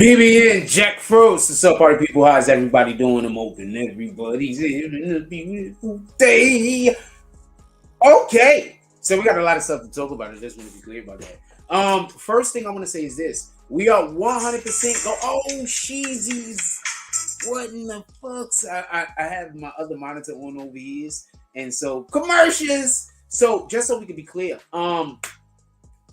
BBN Jack Frost. What's up, party people? How's everybody doing? I'm hoping everybody's having a beautiful day. Okay, so we got a lot of stuff to talk about. I just want to be clear about that. First thing I want to say is this: we are 100% go. Oh, sheezies! What in the fucks? I have my other monitor on over here, and so commercials. So just so we can be clear,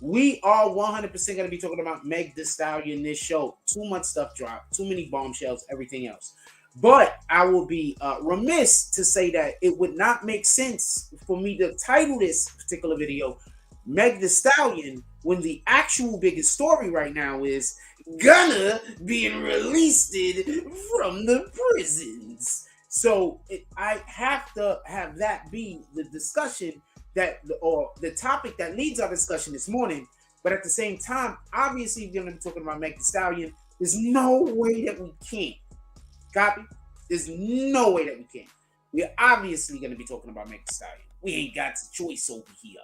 we are 100% going to be talking about Meg Thee Stallion this show. Too much stuff dropped, too many bombshells, everything else. But I will be remiss to say that it would not make sense for me to title this particular video Meg Thee Stallion when the actual biggest story right now is Guuna being released from the prisons. So I have to have that be the discussion or the topic that leads our discussion this morning. But at the same time, obviously, if you're going to be talking about Meg Thee Stallion, there's no way that we can't. Copy? There's no way that we can't. We're obviously going to be talking about Meg Thee Stallion. We ain't got the choice over here.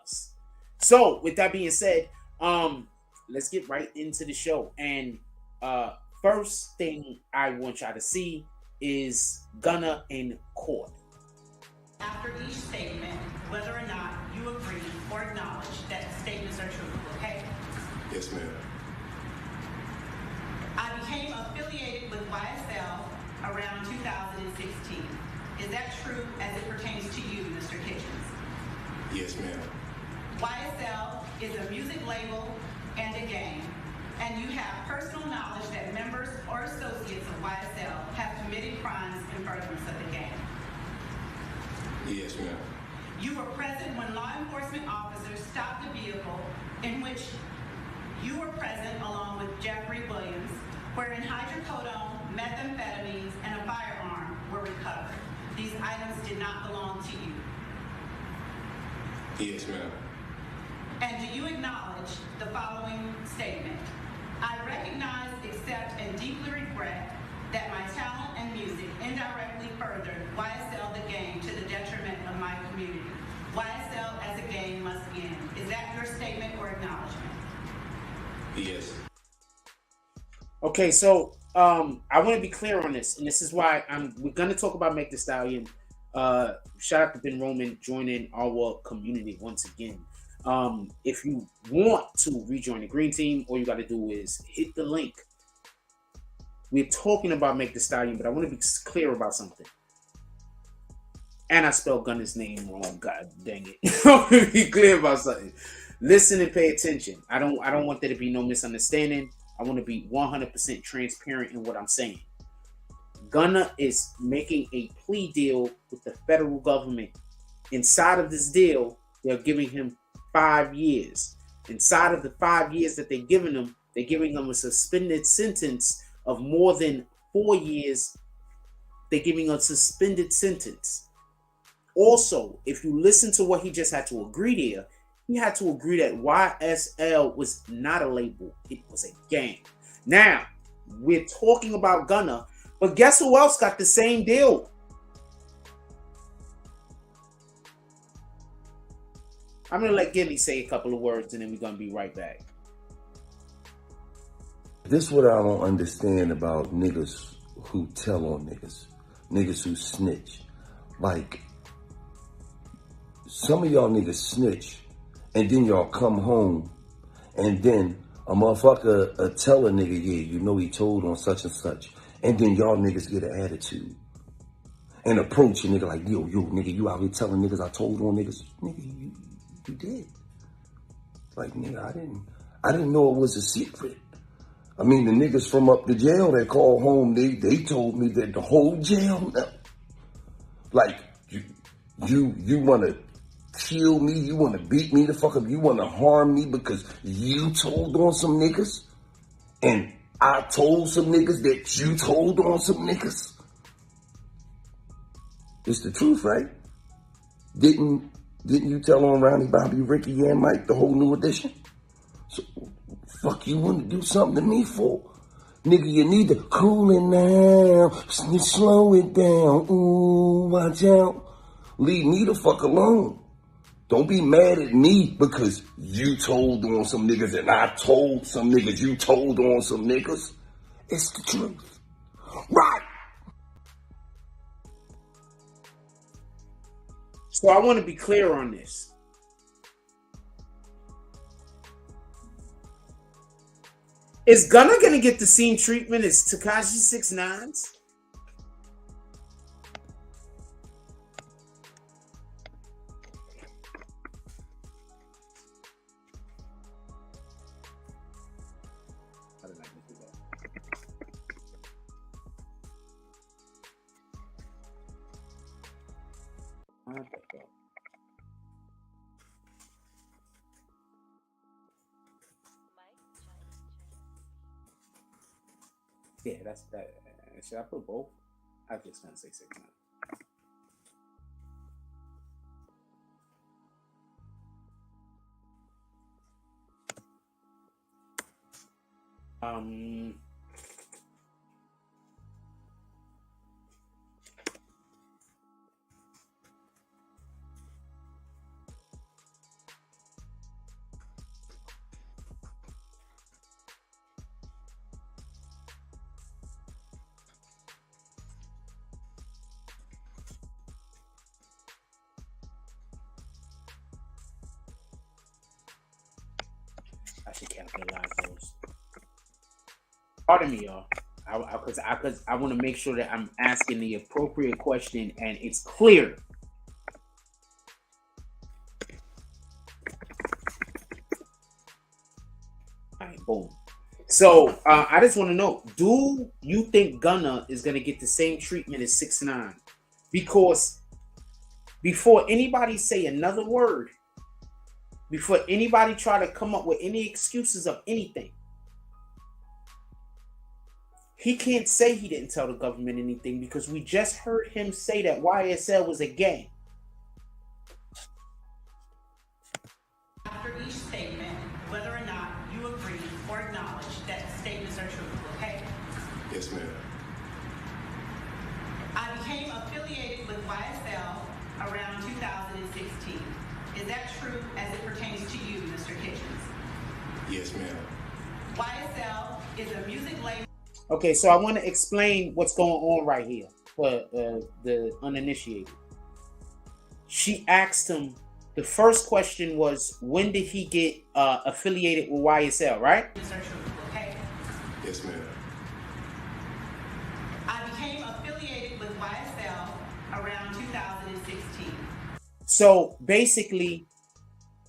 So, with that being said, let's get right into the show. And first thing I want y'all to see is Guuna in court. After each statement, whether or not you agree or acknowledge that the statements are true, okay? Yes, ma'am. I became affiliated with YSL around 2016. Is that true as it pertains to you, Mr. Kitchens? Yes, ma'am. YSL is a music label and a gang, and you have personal knowledge that members or associates of YSL have committed crimes in furtherance of the gang. Yes, ma'am. You were present when law enforcement officers stopped a vehicle in which you were present along with Jeffrey Williams, wherein hydrocodone, methamphetamines, and a firearm were recovered. These items did not belong to you. Yes, ma'am. And do you acknowledge the following statement? I recognize, accept, and deeply regret that my talent and music indirectly furthered YSL the gang to the detriment of my community. YSL as a gang must end. Is that your statement or acknowledgement? Yes. Okay, so I want to be clear on this, and this is why we're going to talk about Meg Thee Stallion. Shout out to Ben Roman joining our community once again. If you want to rejoin the Green Team, all you got to do is hit the link. We're talking about Meg Thee Stallion, but I want to be clear about something. And I spelled Gunna's name wrong. God dang it! I want to be clear about something. Listen and pay attention. I don't want there to be no misunderstanding. I want to be 100% transparent in what I'm saying. Guuna is making a plea deal with the federal government. Inside of this deal, they're giving him 5 years. Inside of the 5 years that they're giving him a suspended sentence of more than 4 years. They're giving a suspended sentence. Also, if you listen to what he just had to agree there, he had to agree that YSL was not a label. It was a gang. Now, we're talking about Guuna, but guess who else got the same deal? I'm going to let Gilly say a couple of words, and then we're going to be right back. This is what I don't understand about niggas who tell on niggas. Niggas who snitch. Like, some of y'all niggas snitch, and then y'all come home, and then a motherfucker tell a nigga, yeah, you know he told on such and such, and then y'all niggas get an attitude and approach a nigga like, yo, nigga, you out here telling niggas I told on niggas. Nigga, you did. Like, nigga, I didn't know it was a secret. I mean, the niggas from up the jail that called home, they told me that the whole jail, like, you want to kill me, you want to beat me the fuck up, you want to harm me because you told on some niggas, and I told some niggas that you told on some niggas. It's the truth, right? Didn't you tell on Ronnie, Bobby, Ricky, and Mike, the whole new edition? So, fuck you want to do something to me for? Nigga, you need to cool it down, slow it down, ooh, watch out. Leave me the fuck alone. Don't be mad at me because you told on some niggas and I told some niggas you told on some niggas. It's the truth. Right. So I want to be clear on this. Is Gunna gonna get the same treatment as Tekashi 6ix9's? How did I get to that? Yeah, that's that. Should I put both? I'm just gonna say 6ix9ine. I should capitalize those. Pardon me, y'all. Because I want to make sure that I'm asking the appropriate question and it's clear. All right, boom. So I just want to know: do you think Gunna is gonna get the same treatment as 6ix9ine? Because before anybody say another word, before anybody try to come up with any excuses of anything, he can't say he didn't tell the government anything because we just heard him say that YSL was a gang. After each statement, whether or not you agree or acknowledge that statements are true, okay? Yes, ma'am. I became affiliated with YSL around 2016. Is that true as it pertains to you, Mr. Kitchens? Yes, ma'am. YSL is a music label. Okay, so I want to explain what's going on right here for the uninitiated. She asked him, the first question was, when did he get affiliated with YSL, right? Okay. Yes, ma'am. I became affiliated with YSL around 2016. So basically,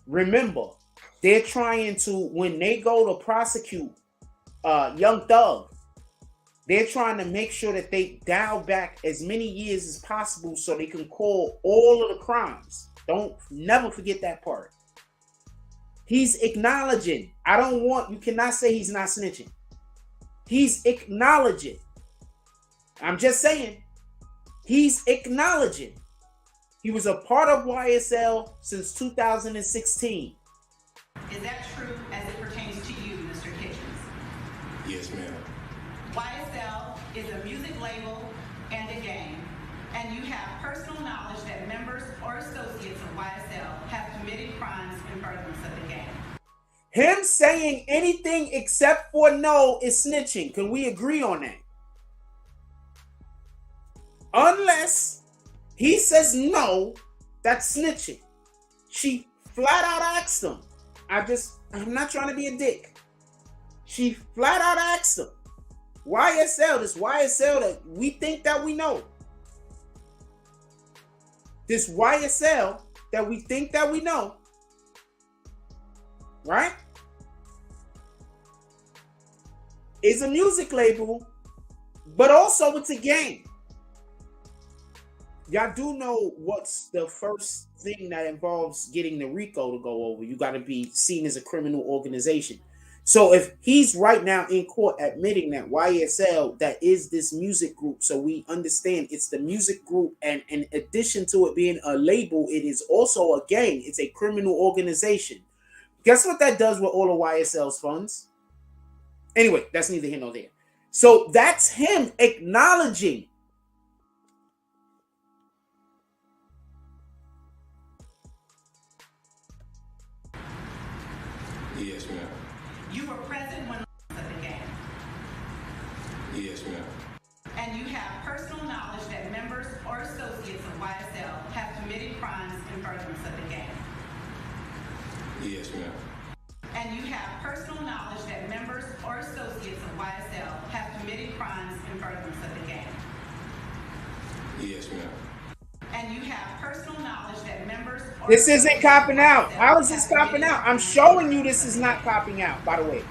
remember, they're trying to, when they go to prosecute Young Thug, they're trying to make sure that they dial back as many years as possible so they can call all of the crimes. Don't never forget that part. He's acknowledging. You cannot say he's not snitching. He's acknowledging. I'm just saying, he's acknowledging. He was a part of YSL since 2016. Is that true as it pertains to you, Mr. Kitchens? Yes, ma'am. YSL is a music label and a gang, and you have personal knowledge that members or associates of YSL have committed crimes in furtherance of the gang. Him saying anything except for no is snitching. Can we agree on that? Unless he says no, that's snitching. She flat out asked him. I'm not trying to be a dick. She flat out asked him, YSL, this YSL that we think that we know. This YSL that we think that we know. Right? Is a music label, but also it's a gang. Y'all do know what's the first thing that involves getting the RICO to go over. You got to be seen as a criminal organization. So if he's right now in court admitting that YSL, that is this music group, so we understand it's the music group, and in addition to it being a label, it is also a gang. It's a criminal organization. Guess what that does with all of YSL's funds? Anyway, that's neither here nor there. So that's him acknowledging. Yes, ma'am. You were present when of the gang. Yes, ma'am. And you have personal knowledge that members or associates of YSL have committed crimes in furtherance of the gang. Yes, ma'am. And you have personal knowledge that members or associates of YSL have committed crimes in furtherance of the gang. Yes, ma'am. And you have personal knowledge that members or This isn't associates copping of out. YSL How is this have copping committed out? I'm crimes showing in you furtherance this of is the not gang. copping out, by the way.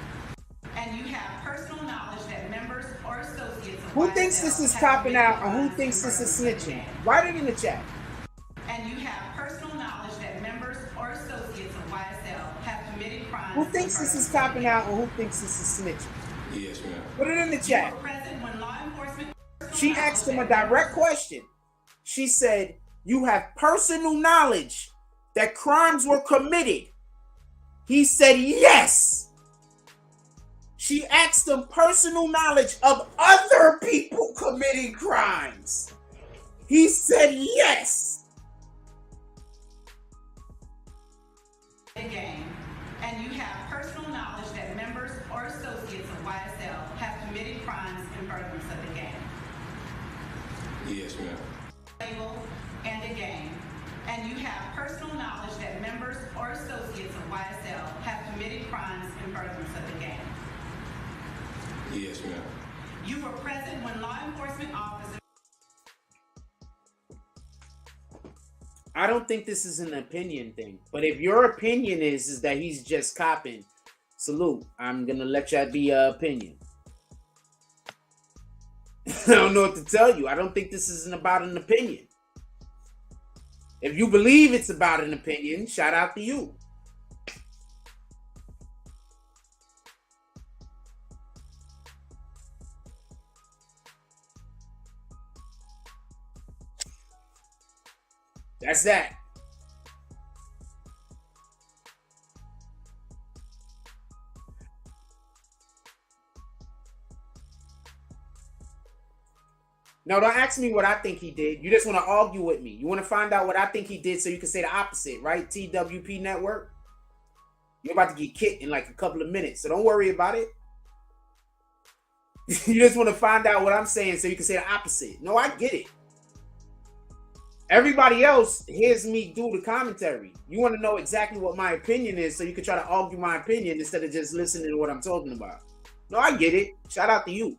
And you have personal knowledge that members or associates of Who YSL thinks this is have copping committed out and who crimes thinks in this is furtherance of the snitching? gang. Write it in the chat. And you have personal knowledge that members or associates of YSL have committed crimes. Who thinks this is copping out and who thinks this is snitching? Yes, ma'am. Put it in the You chat. were present when law enforcement. She asked him a direct question. She said, "You have personal knowledge that crimes were committed." He said, "Yes." She asked him personal knowledge of other people committing crimes. He said, "Yes." The gang, and you have personal knowledge that members or associates of YSL have committed crimes in furtherance of the gang. Yes, ma'am. Label and a gang, and you have personal knowledge that members or associates of YSL have committed crimes in furtherance of the gang. Yes, ma'am. You were present when law enforcement officers. I don't think this is an opinion thing, but if your opinion is that he's just copping, salute. I'm gonna let that be your opinion. I don't know what to tell you. I don't think this isn't about an opinion. If you believe it's about an opinion, shout out to you. That's that. No, don't ask me what I think he did. You just want to argue with me. You want to find out what I think he did so you can say the opposite, right? TWP Network. You're about to get kicked in like a couple of minutes, so don't worry about it. You just want to find out what I'm saying so you can say the opposite. No, I get it. Everybody else hears me do the commentary. You want to know exactly what my opinion is so you can try to argue my opinion instead of just listening to what I'm talking about. No, I get it. Shout out to you.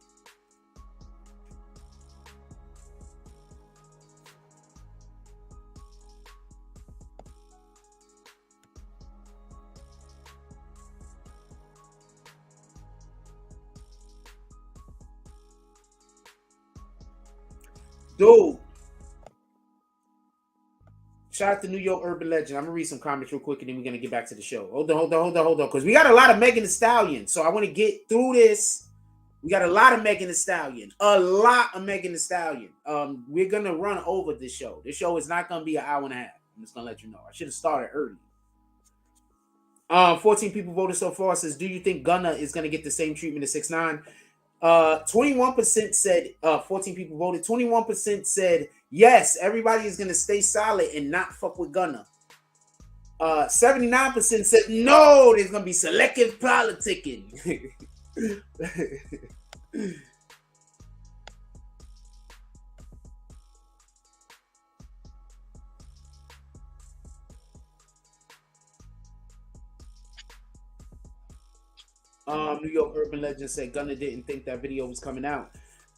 Dude. Shout out to New York Urban Legend. I'm gonna read some comments real quick and then we're gonna get back to the show. Hold on. Because we got a lot of Megan Thee Stallion. So I want to get through this. We got a lot of Megan Thee Stallion. We're gonna run over this show. This show is not gonna be an hour and a half. I'm just gonna let you know. I should have started early. 14 people voted so far. Says, do you think Guuna is gonna get the same treatment as 6ix9ine? 21% said 14 people voted. 21% said yes, everybody is gonna stay solid and not fuck with Guuna. 79% said no, there's gonna be selective politicking. New York Urban Legend said Guuna didn't think that video was coming out.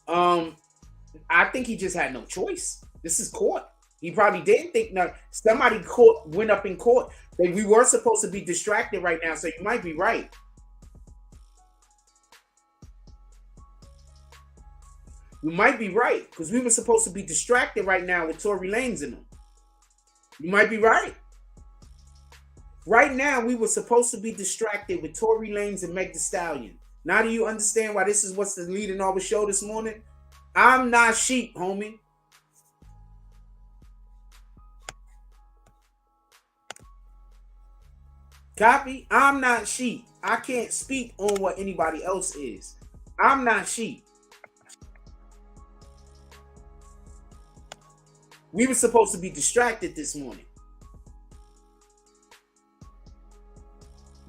I think he just had no choice. This is court. He probably didn't think. No, somebody went up in court. Like, we were supposed to be distracted right now, so you might be right. You might be right because we were supposed to be distracted right now with Tory Lanez in them. You might be right. Right now, we were supposed to be distracted with Tory Lanez and Meg Thee Stallion. Now do you understand why this is what's the leading our show this morning? I'm not sheep, homie. Copy? I'm not sheep. I can't speak on what anybody else is. I'm not sheep. We were supposed to be distracted this morning.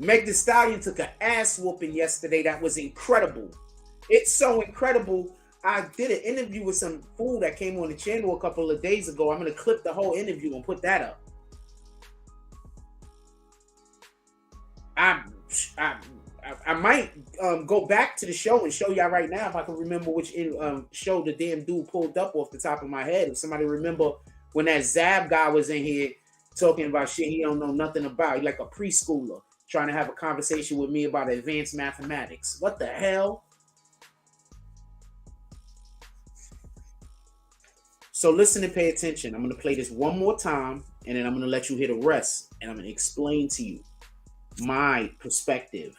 Meg Thee Stallion took an ass whooping yesterday that was incredible. It's so incredible. I did an interview with some fool that came on the channel a couple of days ago. I'm gonna clip the whole interview and put that up. I might go back to the show and show y'all right now if I can remember which show the damn dude pulled up off the top of my head. If somebody remember when that Zab guy was in here talking about shit he don't know nothing about. He like a preschooler trying to have a conversation with me about advanced mathematics. What the hell? So listen and pay attention. I'm going to play this one more time, and then I'm going to let you hear the rest, and I'm going to explain to you my perspective.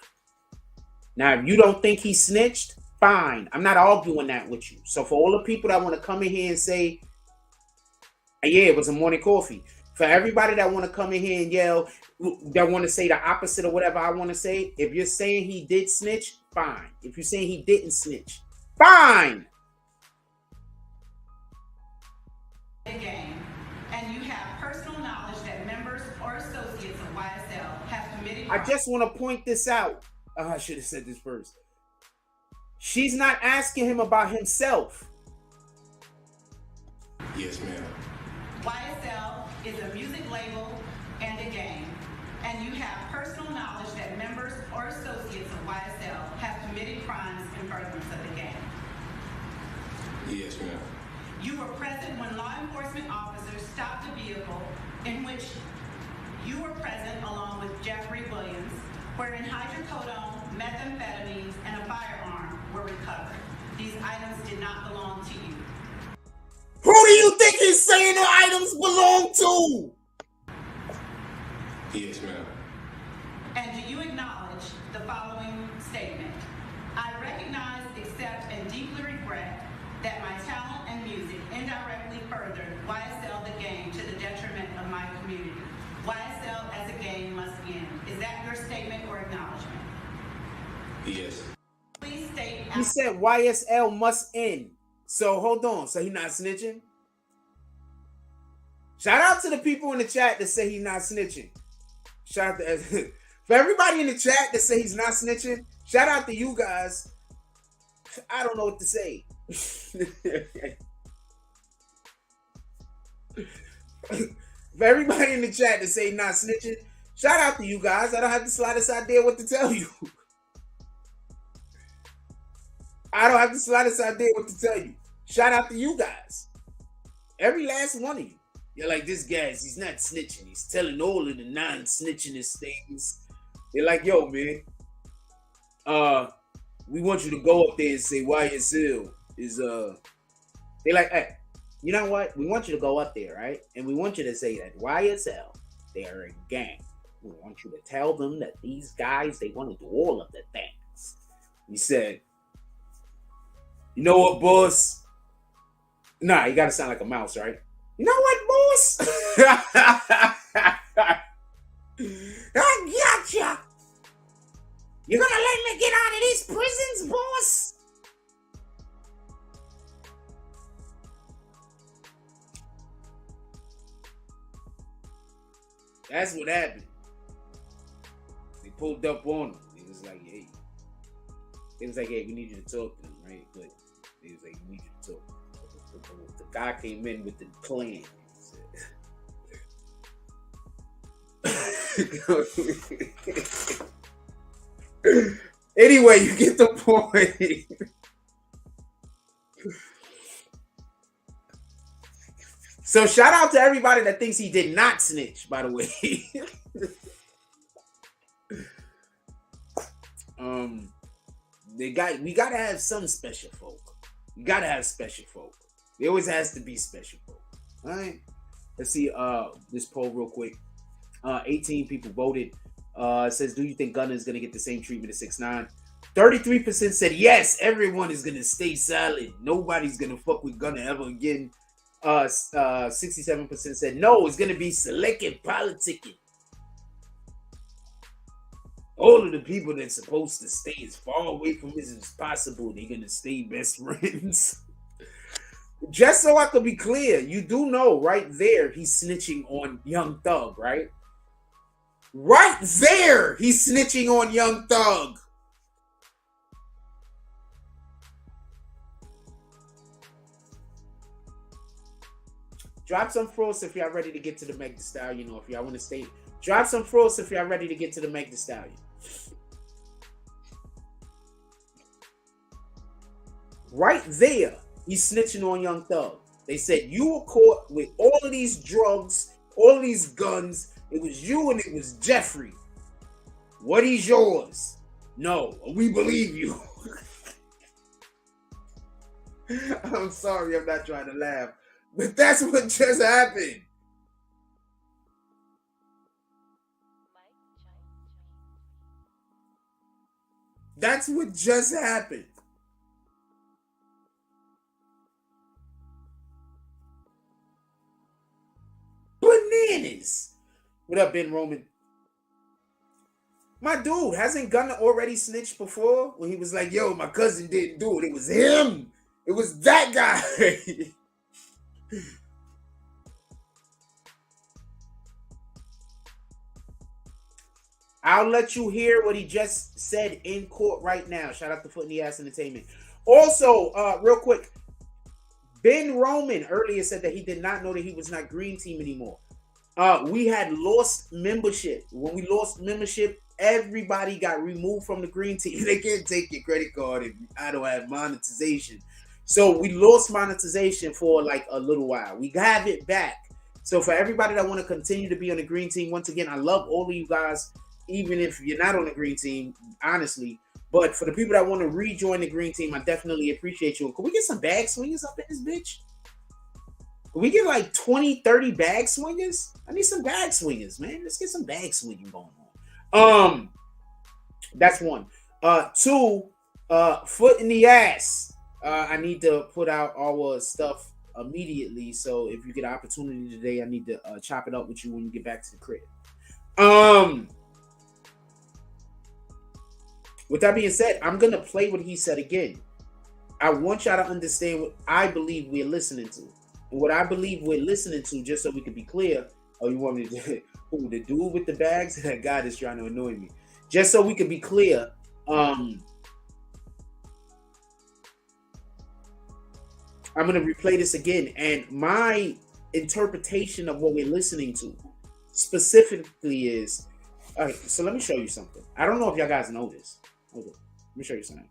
Now, if you don't think he snitched, fine. I'm not arguing that with you. So for all the people that want to come in here and say, yeah, it was a morning coffee. For everybody that want to come in here and yell, that want to say the opposite of whatever I want to say, if you're saying he did snitch, fine. If you're saying he didn't snitch, fine. Game, and you have personal knowledge that members or associates of YSL have committed. I just want to point this out. I should have said this first. She's not asking him about himself. Yes, ma'am. YSL is a music label and a game, and you have personal knowledge that members or associates of YSL have committed crimes in furtherance of the game. Yes, ma'am. You were present when law enforcement officers stopped a vehicle in which you were present along with Jeffrey Williams, wherein hydrocodone, methamphetamines, and a firearm were recovered. These items did not belong to you. Who do you think he's saying the items belong to? Yes, ma'am. And do you acknowledge the following statement? I recognize, accept, and deeply regret that my talent and music indirectly furthered YSL the game to the detriment of my community. YSL as a game must end. Is that your statement or acknowledgement? Yes. Please state. He said YSL must end. So hold on. So he not snitching? Shout out to the people in the chat that say he's not snitching. Shout out to for everybody in the chat that say he's not snitching. Shout out to you guys. I don't know what to say. For everybody in the chat that say not snitching, shout out to you guys. I don't have the slightest idea what to tell you. I don't have the slightest idea what to tell you. Shout out to you guys. Every last one of you. You're like, this guy's, he's not snitching. He's telling all of the non-snitchingest things. They're like, yo, man. We want you to go up there and say YSL is they're like, hey, you know what? We want you to go up there, right? And we want you to say that YSL, they are a gang. We want you to tell them that these guys, they want to do all of the things. He said, you know what, boss? Nah, you gotta sound like a mouse, right? You know what, boss? I gotcha. You're gonna let me get out of these prisons, boss? That's what happened. They pulled up on him. He was like, hey. They was like, hey, we need you to talk to him, right? But he was like, we need you to talk. The guy came in with the plan. Anyway, you get the point. So shout out to everybody that thinks he did not snitch, by the way. We gotta have some special folk. You gotta have special folk. There always has to be special folk. All right. Let's see this poll real quick. 18 people voted. It says, do you think Guuna is gonna get the same treatment as 6ix9ine? 33% said yes, everyone is gonna stay silent. Nobody's gonna fuck with Guuna ever again. 67% said no, it's gonna be selective politicking. All of the people that's supposed to stay as far away from this as possible, they're gonna stay best friends. Just so I could be clear, you do know right there he's snitching on Young Thug, right? Right there, he's snitching on Young Thug. Drop some frost if y'all ready to get to the Meg Thee Stallion, or if y'all want to stay. Drop some frost if y'all ready to get to the Meg Thee Stallion. Right there, he's snitching on Young Thug. They said you were caught with all of these drugs, all of these guns. It was you and it was Jeffrey. What is yours? No, we believe you. I'm sorry, I'm not trying to laugh, but that's what just happened. That's what just happened. Bananas. What up, Ben Roman? My dude, hasn't Gunna already snitched before when he was like, yo, my cousin didn't do it. It was him. It was that guy. I'll let you hear what he just said in court right now. Shout out to Foot in the Ass Entertainment. Also, real quick, Ben Roman earlier said that he did not know that he was not Green Team anymore. We had lost membership. When we lost membership, everybody got removed from the Green Team. They can't take your credit card if I don't have monetization. So we lost monetization for like a little while. We have it back. So for everybody that want to continue to be on the Green Team, once again, I love all of you guys, even if you're not on the Green Team, honestly. But for the people that want to rejoin the Green Team, I definitely appreciate you. Can we get some bag swingers up in this bitch? Can we get like 20, 30 bag swingers? I need some bag swingers, man. Let's get some bag swinging going on. That's one. Two, Foot in the Ass. I need to put out our stuff immediately. So if you get an opportunity today, I need to chop it up with you when you get back to the crib. With that being said, I'm going to play what he said again. I want y'all to understand what I believe we're listening to. And what I believe we're listening to, just so we can be clear. Oh, you want me to who, the dude with the bags? That guy is trying to annoy me. Just so we can be clear. I'm going to replay this again. And my interpretation of what we're listening to specifically is, all right, so let me show you something. I don't know if y'all guys know this. Hold on. Let me show you something.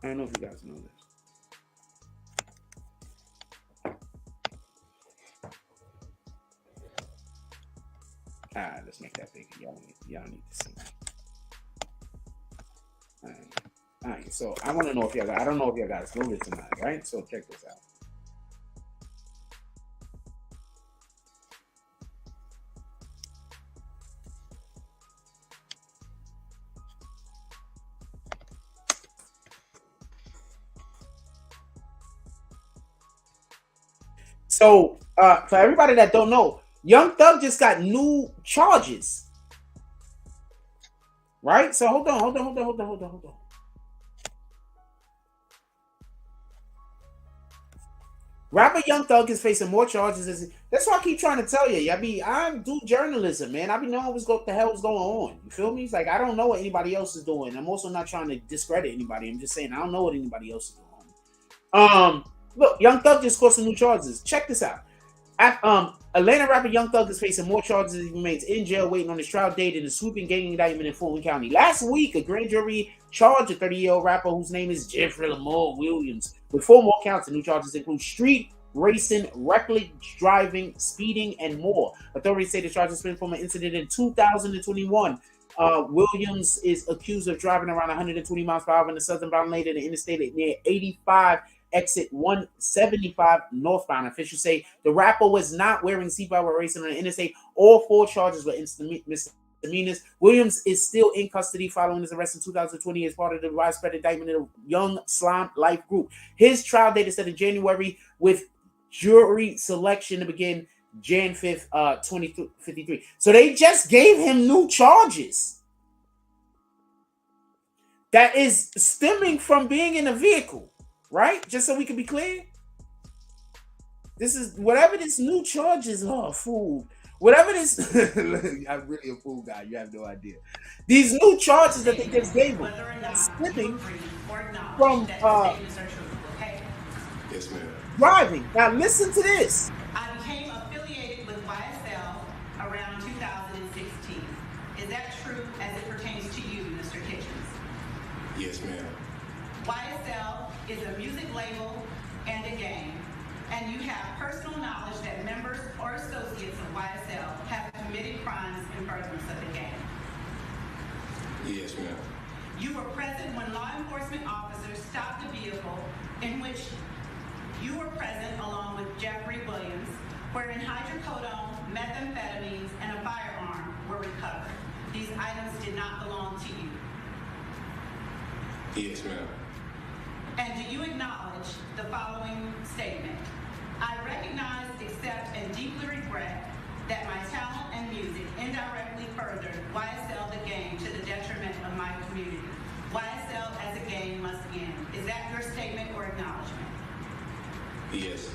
I don't know if you guys know this. Let's make that bigger. Y'all need to see. All right. So I want to know if y'all. I don't know if y'all guys know this or not. Right. So check this out. So, for everybody that don't know, Young Thug just got new charges. Right? So, hold on. Rapper Young Thug is facing more charges. That's why I keep trying to tell you. I do journalism, man. I be knowing what the hell is going on. You feel me? It's like I don't know what anybody else is doing. I'm also not trying to discredit anybody. I'm just saying I don't know what anybody else is doing. Look, Young Thug just caught some new charges. Check this out. Atlanta rapper Young Thug is facing more charges as he remains in jail waiting on his trial date in a sweeping gang indictment in Fulton County. Last week, a grand jury charged a 30-year-old rapper whose name is Jeffrey Lamar Williams with 4 more counts. The new charges include street racing, reckless driving, speeding, and more. Authorities say the charges stem from an incident in 2021. Williams is accused of driving around 120 miles per hour in the southern lane of the interstate near 85 exit 175 northbound. Officials say the rapper was not wearing seatbelt while racing on the interstate. All 4 charges were misdemeanors. Williams is still in custody following his arrest in 2020 as part of the widespread indictment of the Young Slime Life Group. His trial date is set in January with jury selection to begin Jan 5th, 2053. So they just gave him new charges. That is stemming from being in a vehicle. Right? Just so we can be clear. This is whatever this new charges are, fool. Whatever this I'm really a fool guy, you have no idea. These new charges that they just gave him stemming from Yes, ma'am. Driving. Now listen to this. I became affiliated with YSL around 2016. Is that true as it pertains to you, Mr. Kitchens? Yes, ma'am. YSL is a music label and a gang, and you have personal knowledge that members or associates of YSL have committed crimes in furtherance of the gang. Yes, ma'am. You were present when law enforcement officers stopped a vehicle in which you were present along with Jeffrey Williams, wherein hydrocodone, methamphetamines, and a firearm were recovered. These items did not belong to you. Yes, ma'am. And do you acknowledge the following statement? I recognize, accept, and deeply regret that my talent and music indirectly furthered YSL the gang to the detriment of my community. YSL as a gang must end. Is that your statement or acknowledgement? Yes.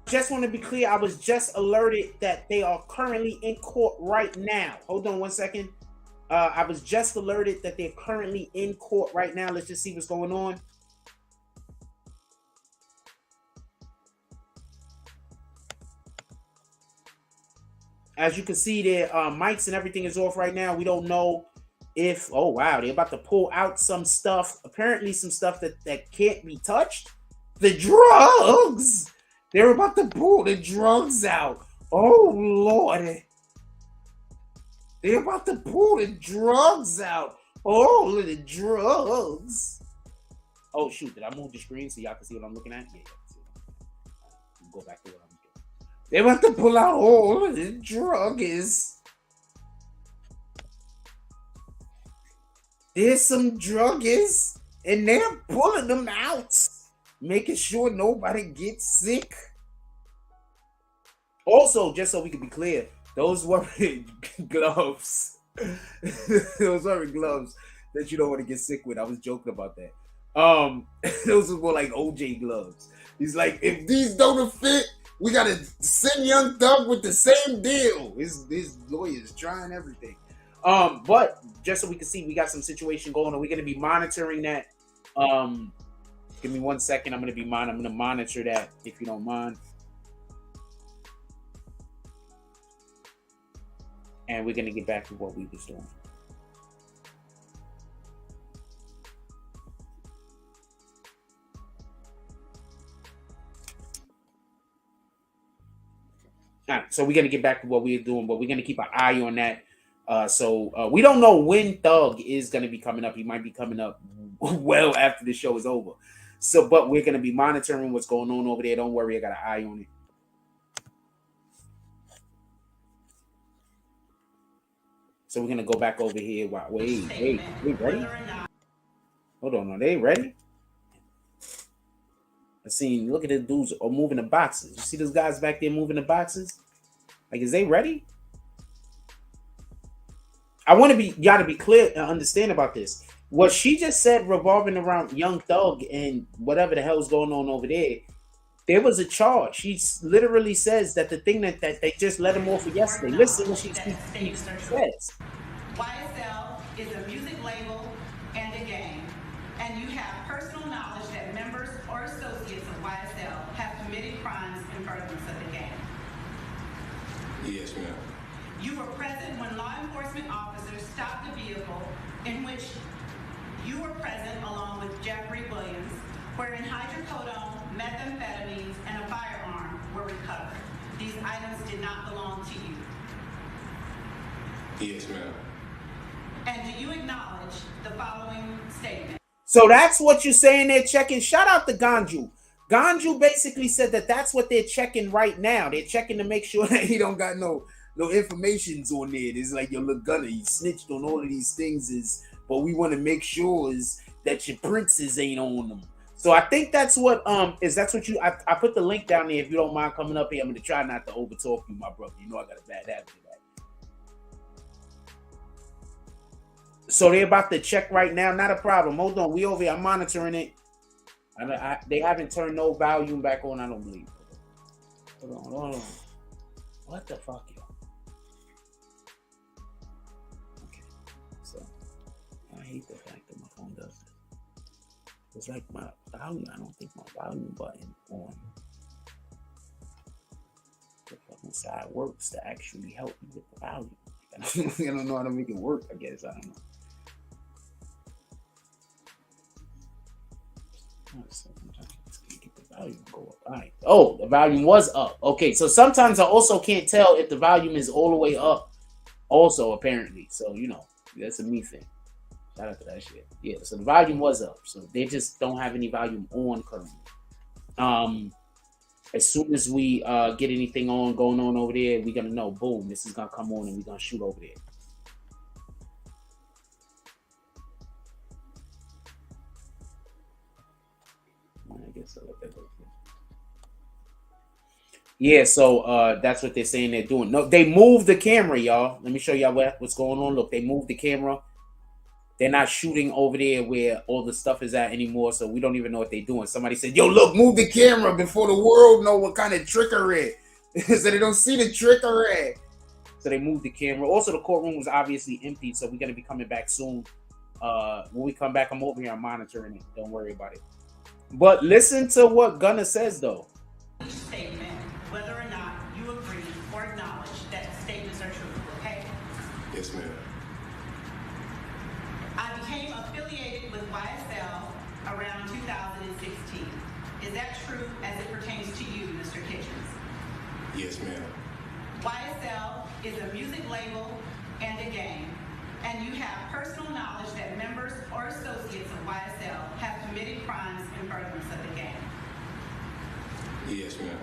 Just want to be clear, I was just alerted that they are currently in court right now. Hold on one second. I was just alerted that they're currently in court right now. Let's just see what's going on. As you can see, their mics and everything is off right now. We don't know if, oh wow, they're about to pull out some stuff. Apparently some stuff that can't be touched. The drugs! They're about to pull the drugs out. Oh Lord. They're about to pull the drugs out. Oh, the drugs. Oh shoot, did I move the screen so y'all can see what I'm looking at? Yeah, go back to what I'm doing. They're about to pull out all of the drugs. There's some drugs, and they're pulling them out, making sure nobody gets sick. Also, just so we can be clear, those wearing gloves, those wearing gloves that you don't want to get sick with. I was joking about that. Those are more like OJ gloves. He's like, if these don't fit, we gotta send Young Thug with the same deal. His lawyers trying everything. But just so we can see, we got some situation going on. We're gonna be monitoring that. Give me 1 second. I'm gonna monitor that if you don't mind. And we're gonna get back to what we was doing. All right, so we're gonna get back to what we're doing, but we're gonna keep an eye on that. So we don't know when Thug is gonna be coming up. He might be coming up well after the show is over. So, but we're gonna be monitoring what's going on over there. Don't worry, I got an eye on it. So we're gonna go back over here. Wow, wait, we ready? Hold on, are they ready? I seen, look at the dudes are moving the boxes. You see those guys back there moving the boxes? Like, is they ready? I want y'all to be clear and understand about this. What she just said revolving around Young Thug and whatever the hell's going on over there was a charge. She literally says that the thing that they just let him off for yesterday. Listen what she says. YSL is a music label and a gang, and you have personal knowledge that members or associates of YSL have committed crimes in furtherance of the gang. Yes, ma'am. You were present when law enforcement officers stopped a vehicle in which you were present along with Jeffrey Williams, wherein hydrocodone, methamphetamines, and a firearm were recovered. These items did not belong to you. Yes, ma'am. And do you acknowledge the following statement? So that's what you're saying they're checking. Shout out to Ganju. Ganju basically said that that's what they're checking right now. They're checking to make sure that he don't got no information's on there. It's like, yo, look, Gunna, he snitched on all of these things, but we want to make sure is that your princes ain't on them. So I think that's what that's what you I put the link down there if you don't mind coming up here. I'm gonna try not to overtalk you, my brother. You know I got a bad habit of that. So they're about to check right now. Not a problem. Hold on, we over here. I'm monitoring it. They haven't turned no volume back on. I don't believe. Hold on. What the fuck, yo? hate the fact that my phone does this. It's like my volume. I don't think my volume button on the fucking side works to actually help me with the volume. I don't know how to make it work. I guess I don't know. Get the volume go up. All right. Oh, the volume was up. Okay, so sometimes I also can't tell if the volume is all the way up. Also, apparently, so you know that's a me thing. Shout out to that shit. Yeah, so the volume was up. So they just don't have any volume on currently. As soon as we get anything going on over there, we're gonna know, boom, this is gonna come on and we're gonna shoot over there. I guess I'll let that go. Yeah, so that's what they're saying they're doing. No, they moved the camera, y'all. Let me show y'all what's going on. Look, they moved the camera. They're not shooting over there where all the stuff is at anymore, so we don't even know what they're doing. Somebody said, yo, look, move the camera before the world know what kind of trickery. So they don't see the trickery. So they moved the camera. Also, the courtroom was obviously empty, so we're going to be coming back soon. When we come back, I'm over here, I'm monitoring it. Don't worry about it. But listen to what Guuna says, though. Statement, whether or not you agree or acknowledge that statements are true, okay? Yes, ma'am. I became affiliated with YSL around 2016. Is that true as it pertains to you, Mr. Kitchens? Yes, ma'am. YSL is a music label and a gang, and you have personal knowledge that members or associates of YSL have committed crimes in furtherance of the gang. Yes, ma'am.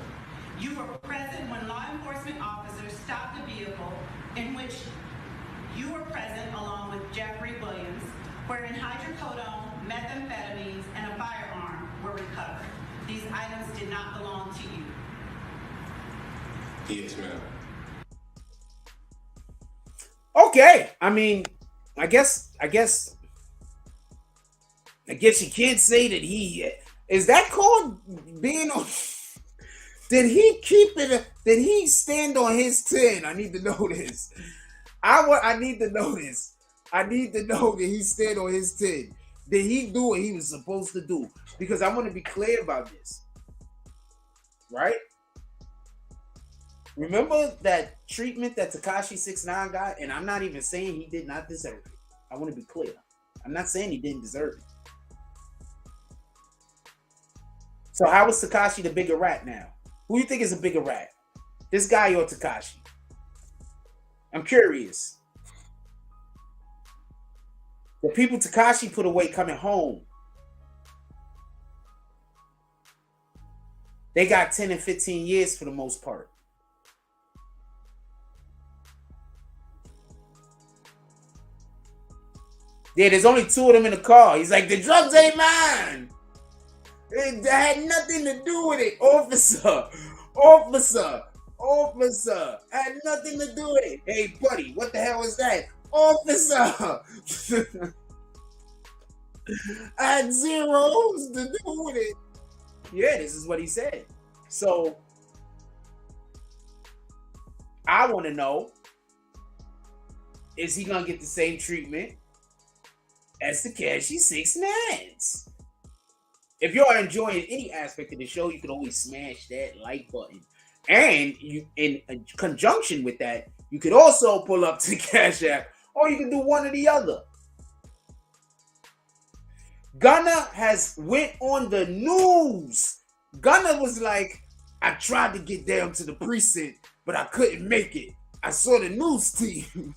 You were present when law enforcement officers stopped the vehicle in which you were present along with Jeffrey Williams, wherein hydrocodone, methamphetamines, and a firearm were recovered. These items did not belong to you. Yes, ma'am. Okay, I mean, I guess you can't say that he is that called being on. Did he keep it? Did he stand on his 10? I need to know this. I need to know this. I need to know that he stand on his 10. Did he do what he was supposed to do? Because I want to be clear about this. Right? Remember that treatment that Tekashi 6ix9ine got? And I'm not even saying he did not deserve it. I want to be clear. I'm not saying he didn't deserve it. So how is Tekashi the bigger rat now? Who do you think is a bigger rat? This guy or Tekashi? I'm curious. The people Tekashi put away coming home, they got 10 and 15 years for the most part. Yeah, there's only 2 of them in the car. He's like, the drugs ain't mine. It had nothing to do with it. Officer. Had nothing to do with it. Hey, buddy, what the hell is that? Officer. I had zeros to do with it. Yeah, this is what he said. So, I want to know, is he going to get the same treatment as Tekashi 6ix9ine? If you're enjoying any aspect of the show, you can always smash that like button. And you, in conjunction with that, you could also pull up to Cash App, or you can do one or the other. Guuna has went on the news. Guuna was like, I tried to get down to the precinct, but I couldn't make it. I saw the news team.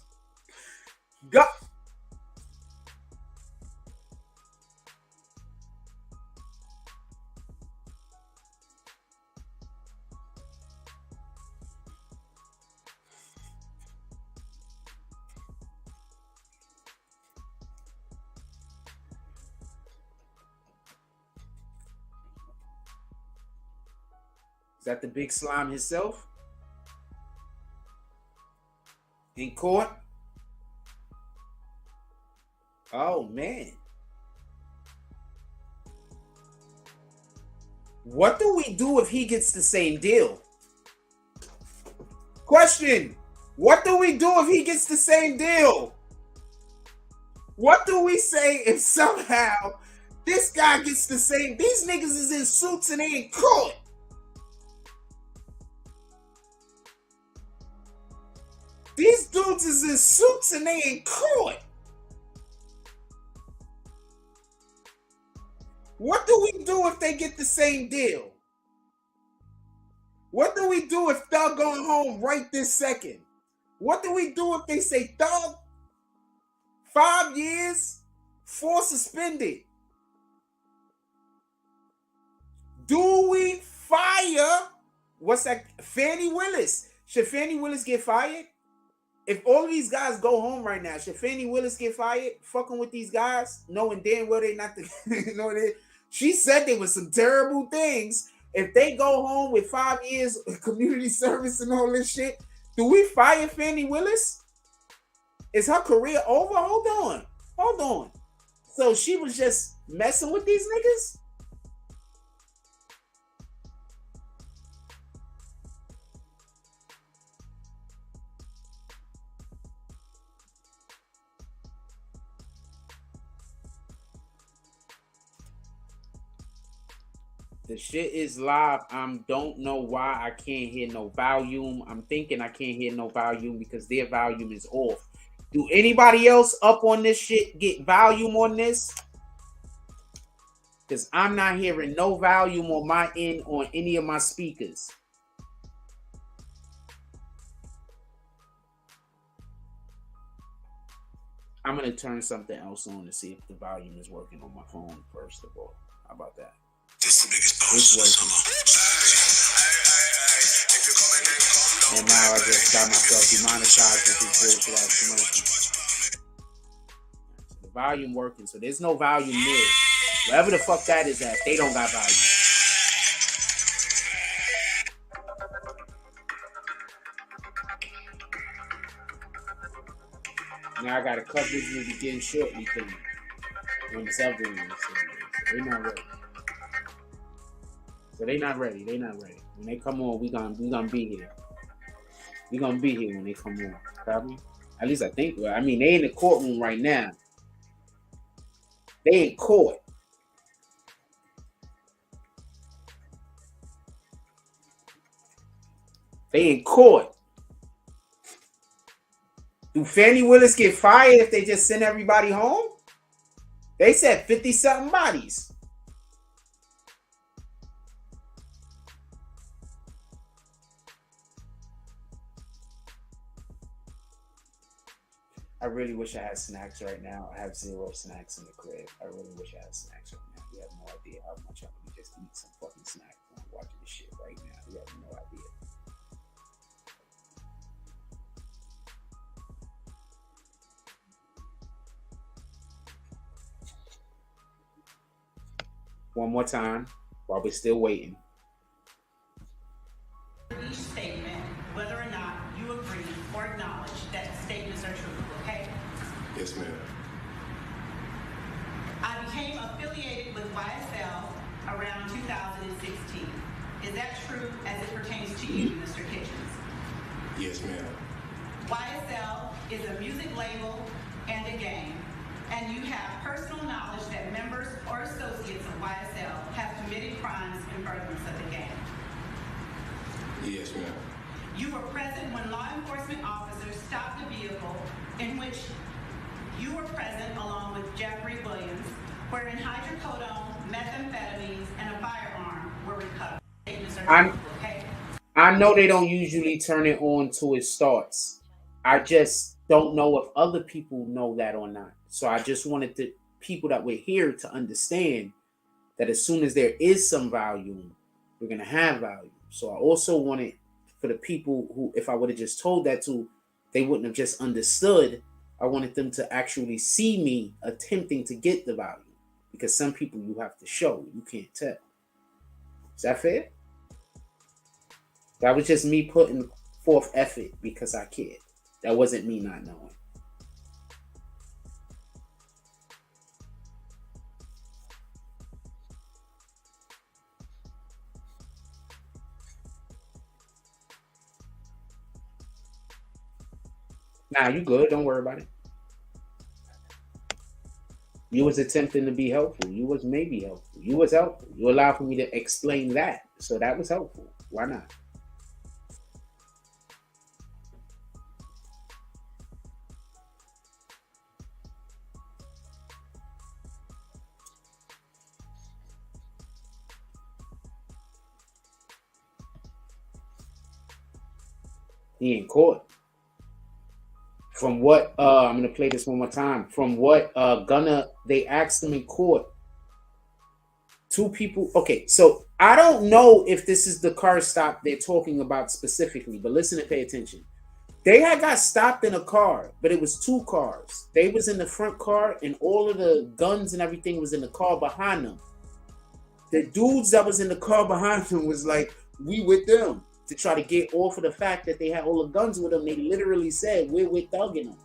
Is that the big slime himself? In court? Oh, man. What do we do if he gets the same deal? Question. What do we do if he gets the same deal? What do we say if somehow this guy gets the same? These niggas is in suits and they in court. These dudes is in suits and they in court. What do we do if they get the same deal? What do we do if Thug going home right this second? What do we do if they say, Thug, 5 years, 4 suspended? Do we fire, what's that, Fannie Willis? Should Fannie Willis get fired? If all of these guys go home right now, should Fannie Willis get fired? Fucking with these guys, knowing damn well they not the, she said there was some terrible things. If they go home with 5 years of community service and all this shit, do we fire Fannie Willis? Is her career over? Hold on. So she was just messing with these niggas? The shit is live. I don't know why I can't hear no volume. I'm thinking I can't hear no volume because their volume is off. Do anybody else up on this shit get volume on this? Because I'm not hearing no volume on my end on any of my speakers. I'm going to turn something else on to see if the volume is working on my phone first of all. How about that? This the biggest boss of the summer. And now I just got myself demonetized with this bullshit ass commercial. The volume working, so there's no volume there. Wherever the fuck that is at, they don't got volume. Now I gotta cut this movie again shortly to me. When it's up in there, so they're not ready. So they not ready. When they come on, we gonna be here. We gonna be here when they come on. Probably. At least I think. Well, I mean, they in the courtroom right now. They in court. They in court. Do Fannie Willis get fired if they just send everybody home? They said 50-something bodies. I really wish I had snacks right now. I have 0 snacks in the crib. I really wish I had snacks right now. You have no idea how much I can just eat some fucking snacks when I'm watching this shit right now. You have no idea. One more time while we're still waiting. Each statement, whether or not you agree or acknowledge that statements are true, okay? Yes, ma'am. I became affiliated with YSL around 2016. Is that true as it pertains to you, Mr. Kitchens? Yes, ma'am. YSL is a music label and a gang, and you have personal knowledge that members or associates of YSL have committed crimes in furtherance of the gang. Yes, ma'am. You were present when law enforcement officers stopped the vehicle in which you were present along with Jeffrey Williams, wherein hydrocodone, methamphetamines, and a firearm were recovered. I know they don't usually turn it on till it starts. I just don't know if other people know that or not. So I just wanted the people that were here to understand that as soon as there is some volume, we're going to have volume. So I also wanted for the people who, if I would have just told that to, they wouldn't have just understood. I wanted them to actually see me attempting to get the volume. Because some people you have to show, you can't tell. Is that fair? That was just me putting forth effort because I cared. That wasn't me not knowing. Nah, you good. Don't worry about it. You was attempting to be helpful. You was maybe helpful. You was helpful. You allowed for me to explain that. So that was helpful. Why not? He in court. From what I'm gonna play this one more time. From what Gunna, they asked him in court. Two people. Okay, so I don't know if this is the car stop they're talking about specifically, but listen and pay attention. They had got stopped in a car, but it was two cars. They was in the front car, and all of the guns and everything was in the car behind them. The dudes that was in the car behind them was like, "We with them," to try to get off of the fact that they had all the guns with them. They literally said, "We're with thugging them."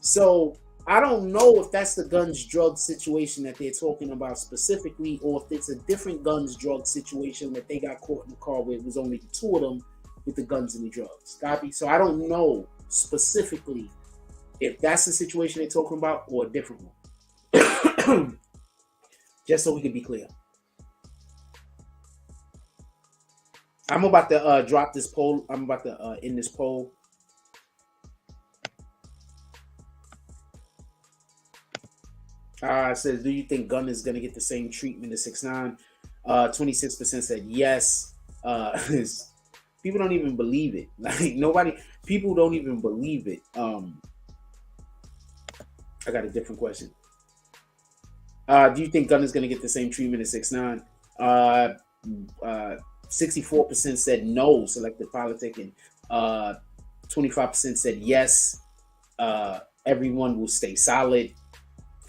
So I don't know if that's the guns drug situation that they're talking about specifically, or if it's a different guns drug situation that they got caught in the car where it was only the two of them with the guns and the drugs. Copy? So I don't know specifically if that's the situation they're talking about or a different one. Just so we can be clear. I'm about to drop this poll. I'm about to end this poll. Says, do you think Gunna is going to get the same treatment as 6ix9ine? 26% said yes. People don't even believe it. Like people don't even believe it. I got a different question. Do you think Gunna is going to get the same treatment as 6ix9ine? 64% said no, selective politic, and 25% said yes. Everyone will stay solid.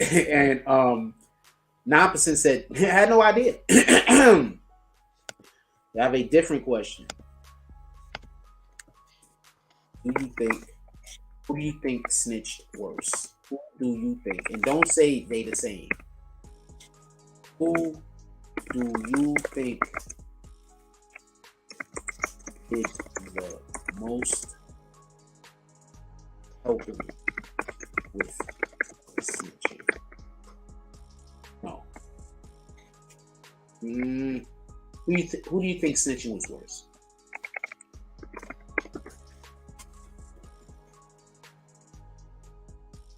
And 9% said I had no idea. I have a different question. Who do you think snitched worse? Who do you think? And don't say they the same. Who do you think did the most helping with snitching? No. Who do you think snitching was worse?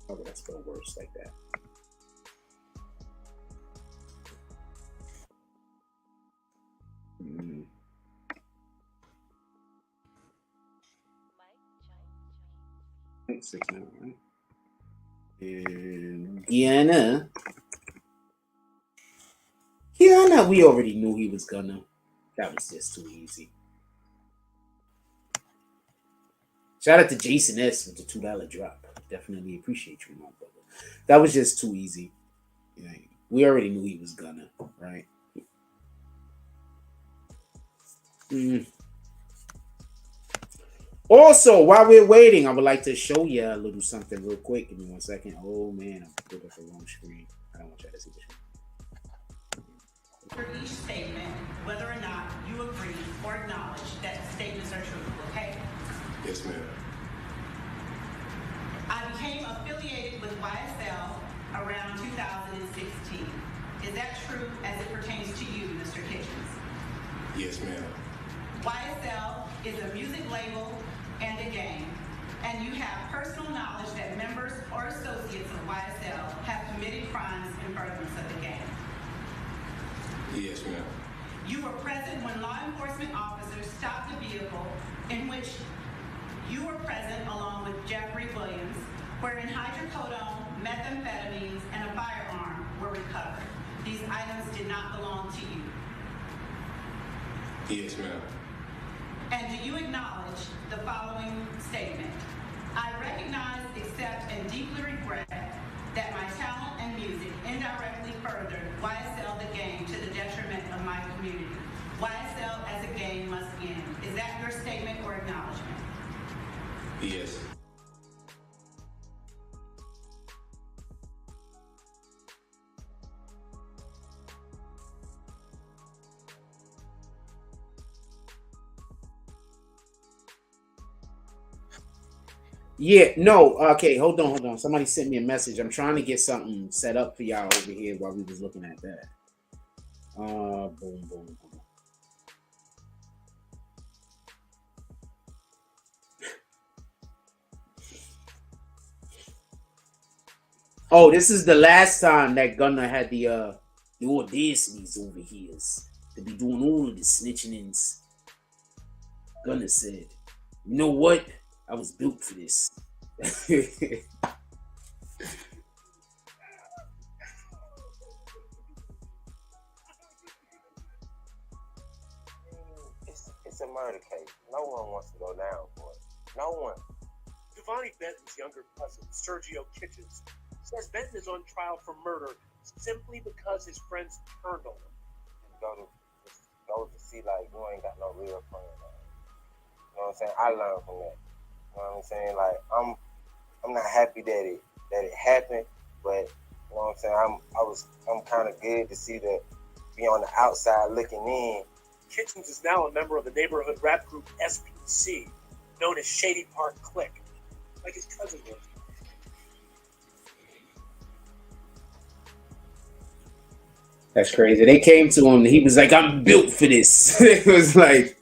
Okay, let's go worse like that. Six now, right? And Guuna, we already knew he was gonna. That was just too easy. Shout out to Jason S with the $2 drop. Definitely appreciate you, my brother. That was just too easy. Yeah, we already knew he was gonna, right? Also, while we're waiting, I would like to show you a little something real quick. Give me 1 second. Oh man, I'm putting up the wrong screen. I don't want you to see this. For each statement, whether or not you agree or acknowledge that the statements are true, okay? Yes, ma'am. I became affiliated with YSL around 2016. Is that true as it pertains to you, Mr. Kitchens? Yes, ma'am. YSL is a music label and a gang, and you have personal knowledge that members or associates of YSL have committed crimes in furtherance of the gang. Yes, ma'am. You were present when law enforcement officers stopped a vehicle in which you were present along with Jeffrey Williams, wherein hydrocodone, methamphetamines, and a firearm were recovered. These items did not belong to you. Yes, ma'am. And do you acknowledge the following statement? I recognize, accept, and deeply regret that my talent and music indirectly furthered YSL the gang to the detriment of my community. YSL as a gang must end. Is that your statement or acknowledgement? Yes. Yeah, no, okay, hold on. Somebody sent me a message. I'm trying to get something set up for y'all over here while we was looking at that. Boom. Oh, this is the last time that Gunna had the audacities over here to be doing all of the snitching and Gunna said, you know what? I was built for this. It's a murder case. No one wants to go down for it. No one. Devontae Benton's younger cousin, Sergio Kitchens, says Benton is on trial for murder simply because his friends turned on him. Go to see like you ain't got no real friend. You know what I'm saying? I learned from that. You know what I'm saying? Like I'm not happy that it happened, but you know what I'm saying? I'm kind of good to see the be on the outside looking in. Kitchens is now a member of the neighborhood rap group SPC, known as Shady Park Clique, like his cousin was. That's crazy. They came to him. He was like, "I'm built for this." It was like,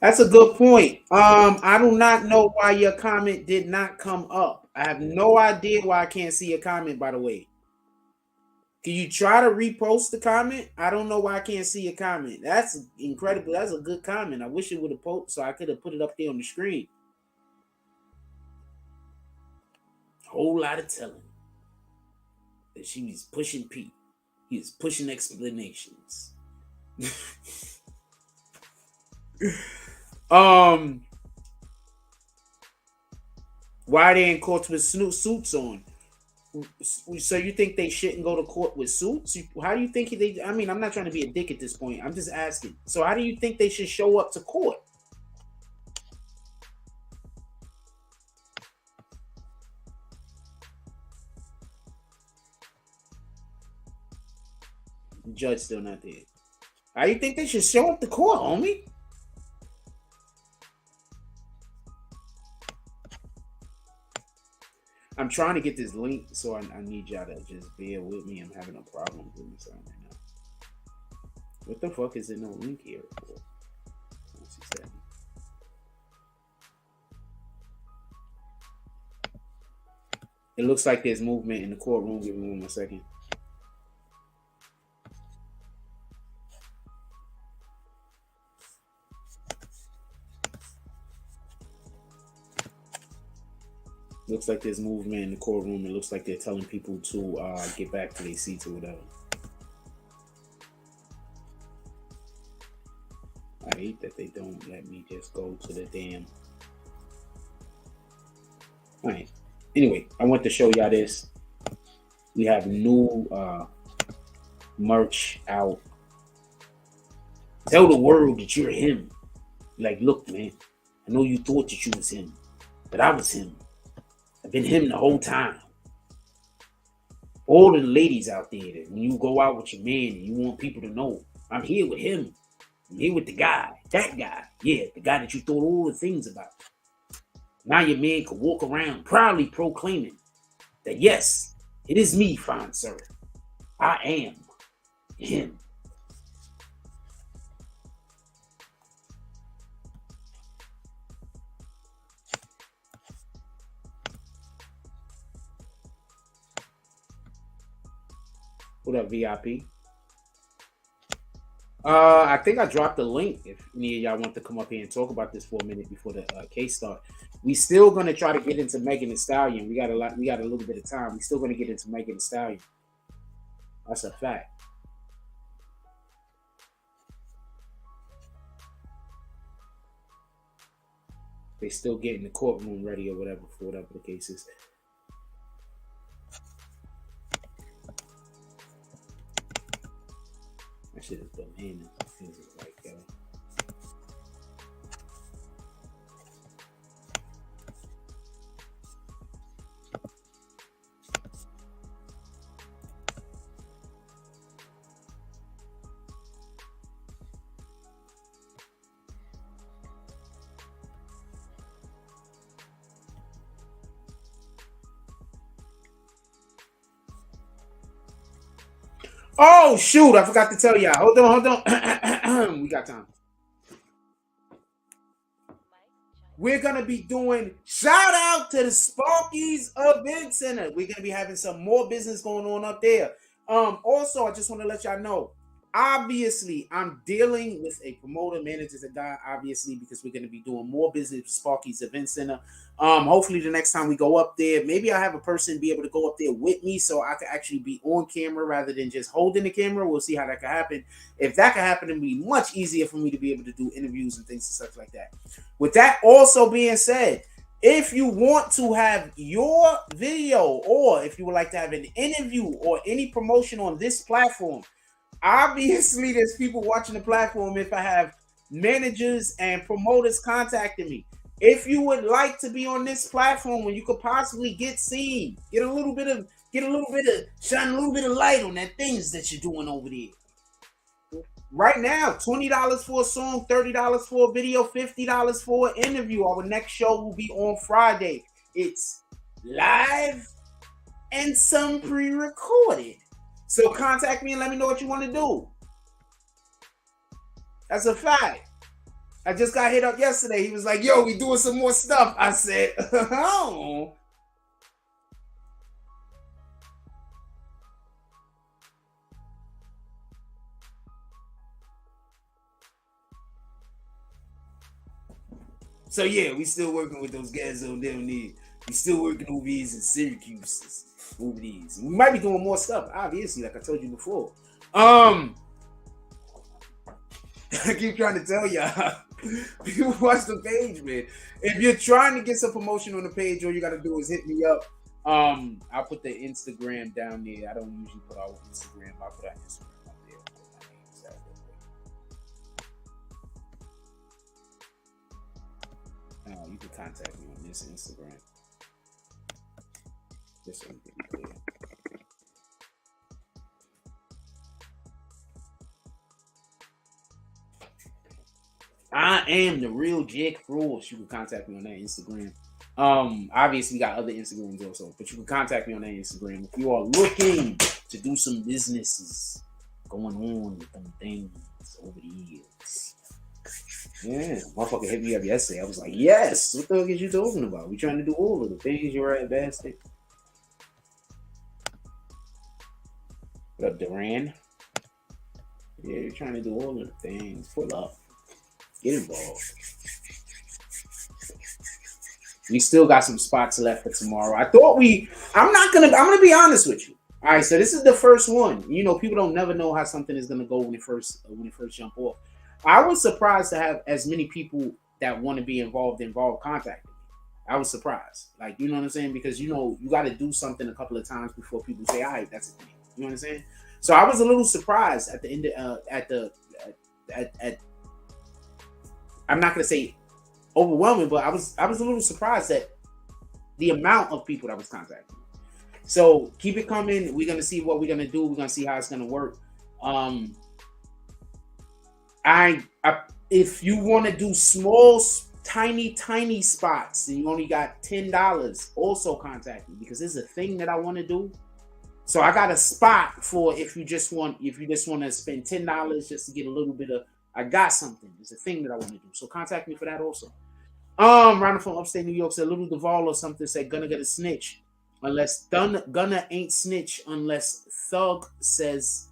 that's a good point. I do not know why your comment did not come up. I have no idea why I can't see a comment. By the way, can you try to repost the comment? I don't know why I can't see a comment. That's incredible. That's a good comment. I wish it would have posted so I could have put it up there on the screen. Whole lot of telling that she was pushing Pete. He was pushing explanations. Why are they in courts with suits on? So you think they shouldn't go to court with suits? How do you think they? I mean, I'm not trying to be a dick at this point. I'm just asking. So how do you think they should show up to court? The judge still not there. How do you think they should show up to court, homie? I'm trying to get this link, so I need y'all to just bear with me. I'm having a problem doing something right now. What the fuck is there no link here for? It looks like there's movement in the courtroom. Give me 1 second. Looks like there's movement in the courtroom. It looks like they're telling people to get back to their seats or whatever. I hate that they don't let me just go to the damn. All right. Anyway, I want to show y'all this. We have new merch out. Tell the world that you're him. Like, look, man, I know you thought that you was him, but I was him. I've been him the whole time. All of the ladies out there, that when you go out with your man and you want people to know, I'm here with him. I'm here with the guy. That guy. Yeah, the guy that you thought all the things about. Now your man could walk around proudly proclaiming that, yes, it is me, fine sir. I am him. What up, VIP? I think I dropped the link. If any of y'all want to come up here and talk about this for a minute before the case start, we still gonna try to get into Megan Thee Stallion. We got a little bit of time. We still gonna get into Megan Thee Stallion. That's a fact. They still getting the courtroom ready or whatever for whatever the case is. That shit is bananas. Like, Oh shoot, I forgot to tell y'all. Hold on. We got time. We're gonna be doing shout out to the Sparky's Event Center. We're gonna be having some more business going on up there. Also, I just want to let y'all know. Obviously, I'm dealing with a promoter, manager, a guy, obviously, because we're going to be doing more business with Sparky's Event Center. Hopefully, the next time we go up there, maybe I'll have a person be able to go up there with me so I can actually be on camera rather than just holding the camera. We'll see how that can happen. If that can happen, it'll be much easier for me to be able to do interviews and things and stuff like that. With that also being said, if you want to have your video or if you would like to have an interview or any promotion on this platform, obviously, there's people watching the platform. If I have managers and promoters contacting me, if you would like to be on this platform where you could possibly get seen, shine a little bit of light on that things that you're doing over there. Right now, $20 for a song, $30 for a video, $50 for an interview. Our next show will be on Friday. It's live and some pre-recorded. So contact me and let me know what you want to do. That's a fact. I just got hit up yesterday. He was like, yo, we doing some more stuff. I said, oh. So yeah, we still working with those guys on down there. We still working over these in Syracuse. Over these. We might be doing more stuff, obviously, like I told you before. I keep trying to tell y'all. People watch the page, man. If you're trying to get some promotion on the page, all you gotta do is hit me up. I'll put the Instagram down there. I don't usually put out Instagram. I'll put out Instagram up there. You can contact me on this Instagram. This one can be clear. I am the real Jake Frost. You can contact me on that Instagram. Obviously, we got other Instagrams also, but you can contact me on that Instagram if you are looking to do some businesses going on with them things over the years. Yeah, motherfucker hit me up yesterday. I was like, yes, what the fuck is you talking about? We trying to do all of the things. You're right, bastard. What up, Duran? Yeah, you're trying to do all of the things. Pull up. Get involved. We still got some spots left for tomorrow. I'm gonna be honest with you. All right, so this is the first one. You know, people don't never know how something is gonna go when it first jump off. I was surprised to have as many people that want to be involved contacting me. I was surprised. Like, you know what I'm saying? Because, you know, you got to do something a couple of times before people say, all right, that's a thing. You know what I'm saying? So I was a little surprised at the end, I'm not going to say overwhelming, but I was a little surprised at the amount of people that was contacting me. So keep it coming. We're going to see what we're going to do. We're going to see how it's going to work. If you want to do small, tiny spots and you only got $10, also contact me because it's a thing that I want to do. So I got a spot for if you just want to spend $10 just to get a little bit of, I got something. It's a thing that I want to do. So contact me for that also. Round from upstate New York said Little Duval or something said gonna get a snitch unless Gunna ain't snitch unless Thug says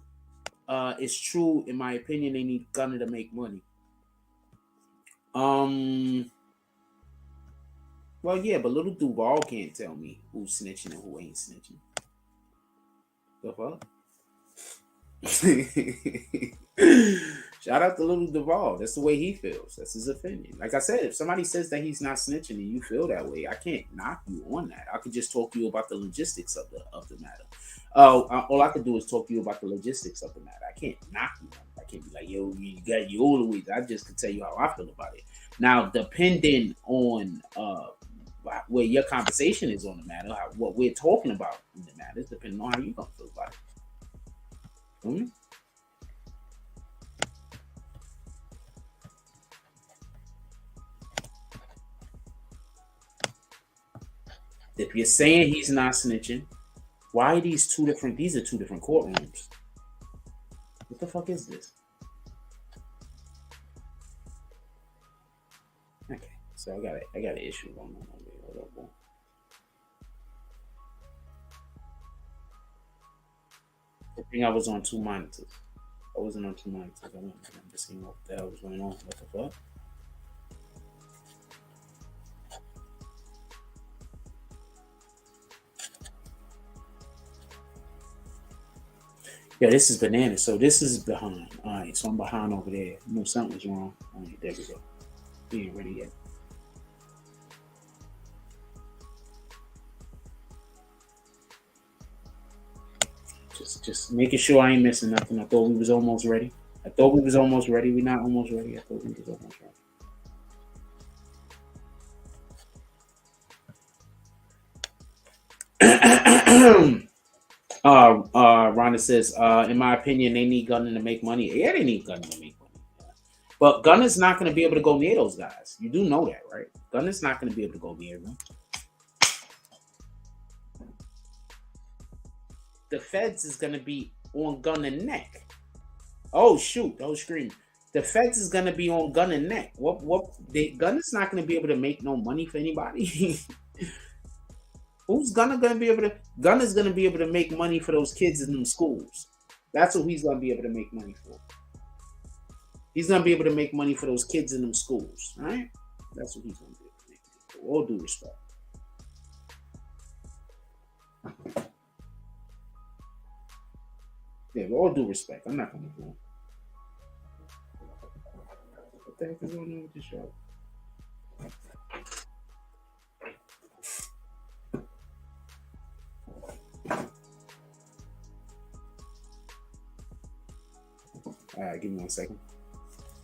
it's true. In my opinion, they need Gunna to make money. Well, yeah, but Little Duval can't tell me who's snitching and who ain't snitching. The fuck? Shout out to Little Duval. That's the way he feels. That's his opinion. Like I said, if somebody says that he's not snitching and you feel that way, I can't knock you on that. I could just talk to you about the logistics of the matter. All I could do is talk to you about the logistics of the matter. I can't knock you. I can't be like, yo, you got you all the way. I just could tell you how I feel about it. Now, depending on where your conversation is on the matter, what we're talking about in the matter, depending on how you're gonna feel about it. If you're saying he's not snitching, why are these two different? These are two different courtrooms. the fuck is this? Okay, so I got an issue going on over here. Hold up, boy. I think I was on 2 monitors. I wasn't on 2 monitors. I don't remember seeing what the hell was going on. What the fuck? Yeah, this is bananas. So this is behind. All right, so I'm behind over there. I knew something was wrong. All right, there we go. We ain't ready yet. Just making sure I ain't missing nothing. I thought we was almost ready. We're not almost ready. I thought we was almost ready. Rhonda says, in my opinion, they need Gunna to make money. Yeah, they need Gunna to make money. But Gunna's not going to be able to go near those guys. You do know that, right? Gunna's not going to be able to go near them. The feds is going to be on Gunna neck. Oh, shoot. Oh, scream. The feds is going to be on Gunna neck. Gunna's not going to be able to make no money for anybody. Who's Gunna's going to be able to make money for those kids in them schools. That's what he's going to be able to make money for. He's going to be able to make money for those kids in them schools. All right? That's what he's going to be able to make money for. All due respect. Yeah, with all due respect. I'm not going to do it. What the heck is going on with this show? All right, give me 1 second.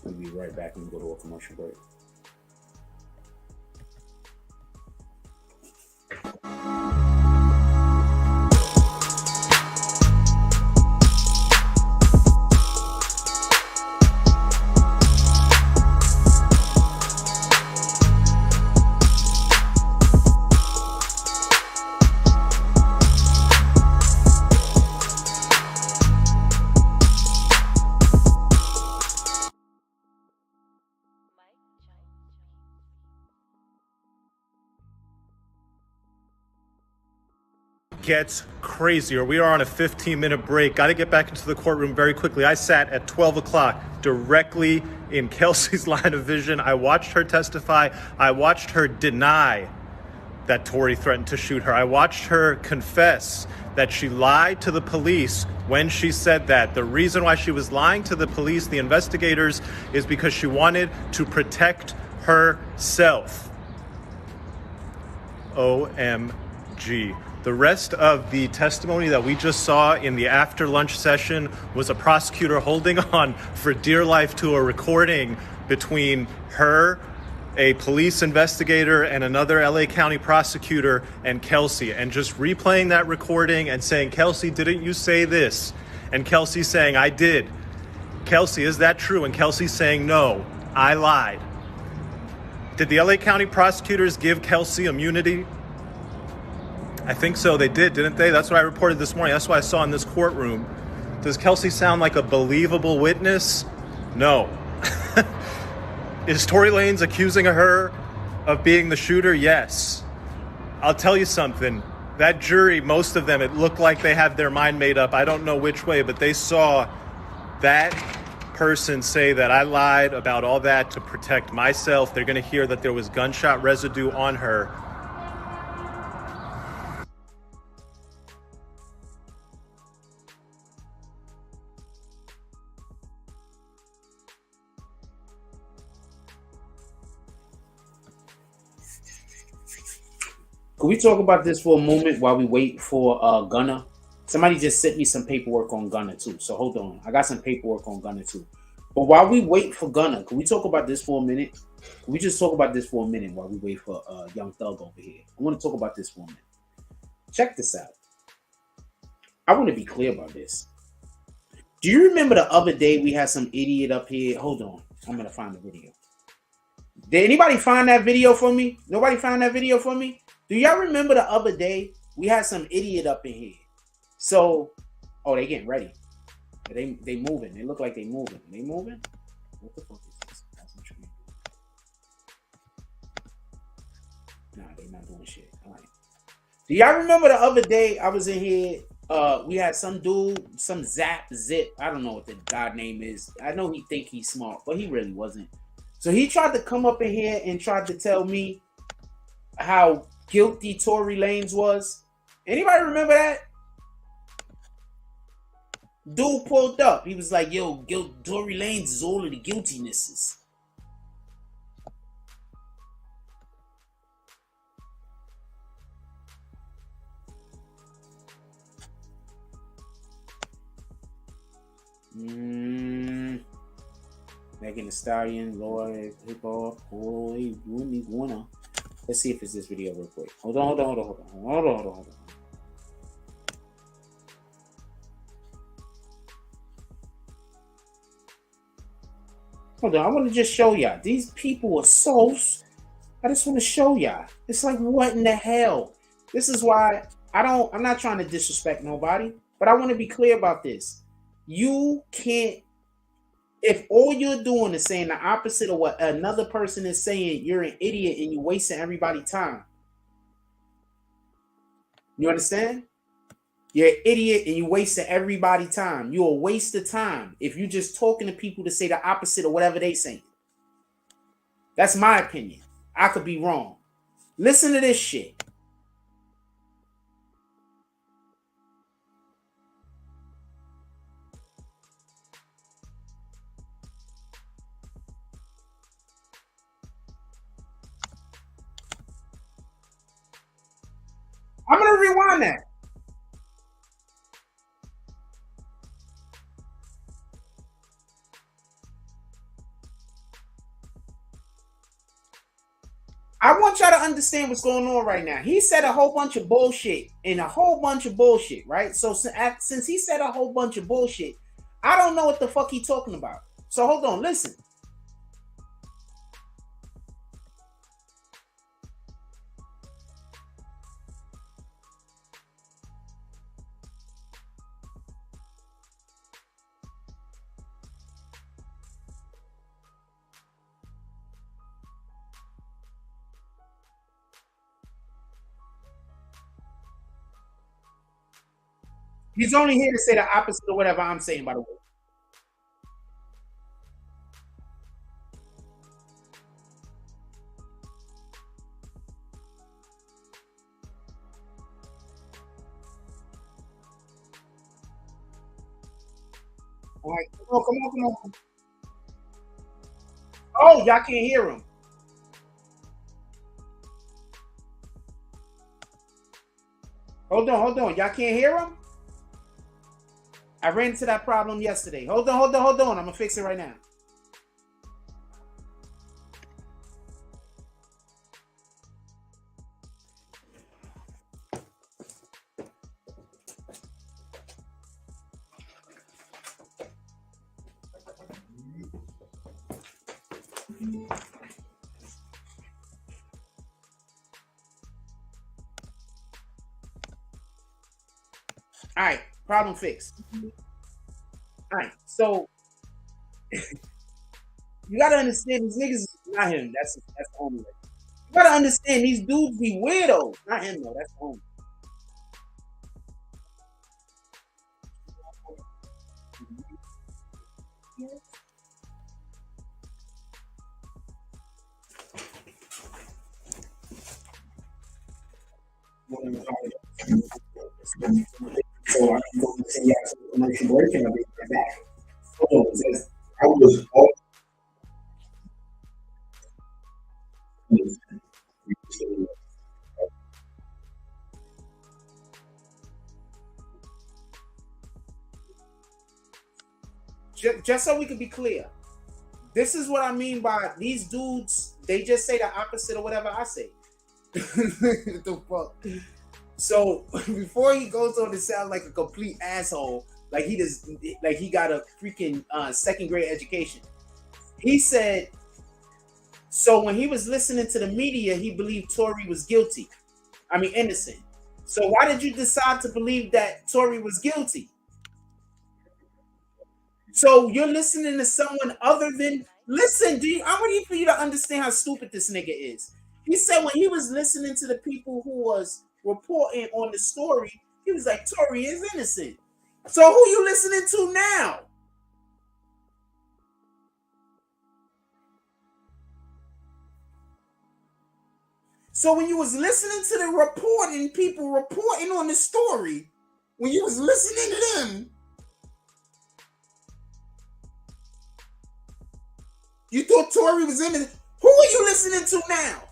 We'll be right back and go to a commercial break. Gets crazier. We are on a 15-minute break. Got to get back into the courtroom very quickly. I sat at 12 o'clock directly in Kelsey's line of vision. I watched her testify. I watched her deny that Tory threatened to shoot her. I watched her confess that she lied to the police when she said that. The reason why she was lying to the police, the investigators, is because she wanted to protect herself. OMG. The rest of the testimony that we just saw in the after lunch session was a prosecutor holding on for dear life to a recording between her, a police investigator, and another LA County prosecutor, and Kelsey, and just replaying that recording and saying, Kelsey, didn't you say this? And Kelsey saying, I did. Kelsey, is that true? And Kelsey saying, no, I lied. Did the LA County prosecutors give Kelsey immunity? I think so. They did, didn't they? That's what I reported this morning. That's what I saw in this courtroom. Does Kelsey sound like a believable witness? No. Is Tory Lanez accusing her of being the shooter? Yes. I'll tell you something. That jury, most of them, it looked like they have their mind made up. I don't know which way, but they saw that person say that I lied about all that to protect myself. They're going to hear that there was gunshot residue on her. Can we talk about this for a moment while we wait for Gunna? Somebody just sent me some paperwork on Gunna too. So hold on. I got some paperwork on Gunna too. But while we wait for Gunna, can we talk about this for a minute? Can we just talk about this for a minute while we wait for Young Thug over here? I want to talk about this for a minute. Check this out. I want to be clear about this. Do you remember the other day we had some idiot up here? Hold on. I'm going to find the video. Did anybody find that video for me? Nobody found that video for me? Do y'all remember the other day we had some idiot up in here? So, oh, they getting ready. They moving. They look like they moving. They moving? What the fuck is this? That's what you mean. Nah, they not doing shit. All right. Do y'all remember the other day I was in here? We had some dude, some Zip. I don't know what the god name is. I know he think he's smart, but he really wasn't. So he tried to come up in here and tried to tell me how guilty Tory Lanez was. Anybody remember that? Dude pulled up. He was like, yo, Tory Lanez is all of the guiltinesses. Megan Thee Stallion, Lord, hip hop, boy, Guuna. Let's see if it's this video real quick. Hold on. Hold on, I want to just show y'all. These people are so. I just want to show y'all. It's like, what in the hell? This is why I'm not trying to disrespect nobody, but I want to be clear about this. You can't. If all you're doing is saying the opposite of what another person is saying, you're an idiot and you're wasting everybody's time. You understand? You're an idiot and you're wasting everybody's time. You're a waste of time if you're just talking to people to say the opposite of whatever they saying. That's my opinion. I could be wrong. Listen to this shit. I'm going to rewind that. I want y'all to understand what's going on right now. He said a whole bunch of bullshit, right? So since he said a whole bunch of bullshit, I don't know what the fuck he talking about. So hold on, listen. He's only here to say the opposite of whatever I'm saying, by the way. All right, come on. Oh, y'all can't hear him. Hold on. Y'all can't hear him? I ran into that problem yesterday. Hold on. I'm gonna fix it right now. All right, problem fixed. All right, so you gotta understand these niggas is not him. That's the only way. You gotta understand these dudes be weirdos. Not him though. That's the only. So I can go and say, yeah, commercial break and I'll be right back. Hold on, it says, I was all just so we can be clear. This is what I mean by these dudes, they just say the opposite of whatever I say. What the fuck? So before he goes on to sound like a complete asshole, like he got a freaking second grade education. He said, so when he was listening to the media, he believed Tory was guilty. I mean, innocent. So why did you decide to believe that Tory was guilty? So you're listening to someone other than listen. I want for you to understand how stupid this nigga is. He said when he was listening to the people who was reporting on the story, he was like, Tory is innocent. So who you listening to now? So when you was listening to the reporting, people reporting on the story, when you was listening to them, you thought Tory was in it. Who are you listening to now?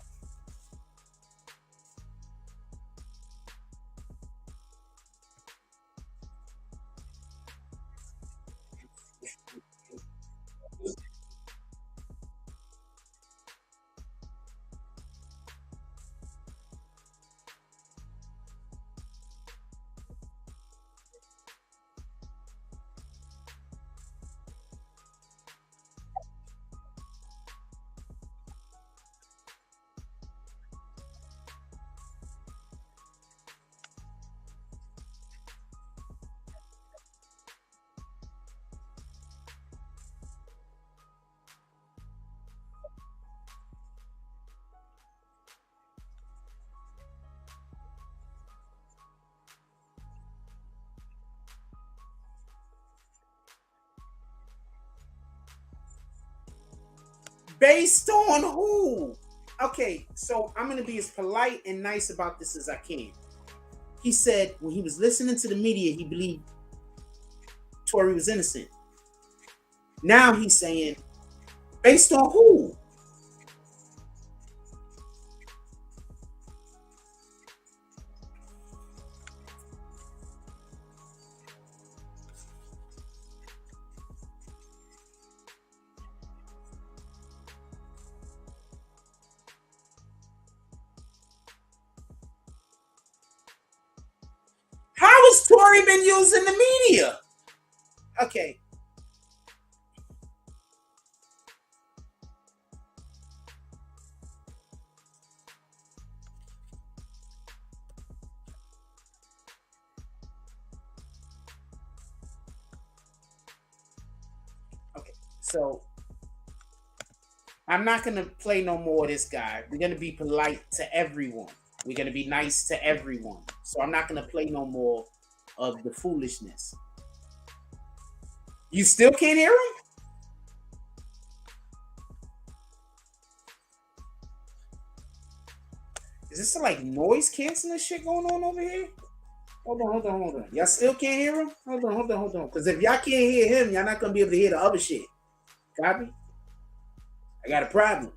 Based on who? Okay, so I'm going to be as polite and nice about this as I can. He said when he was listening to the media, he believed Tory was innocent. Now he's saying, based on who? How has Tory been using the media? Okay. Okay, so I'm not going to play no more of this guy. We're going to be polite to everyone. We're going to be nice to everyone. So I'm not going to play no more of the foolishness. You still can't hear him? Is this some, like, noise canceling shit going on over here? Hold on. Y'all still can't hear him? Hold on. Because if y'all can't hear him, y'all not going to be able to hear the other shit. Copy? I got a problem.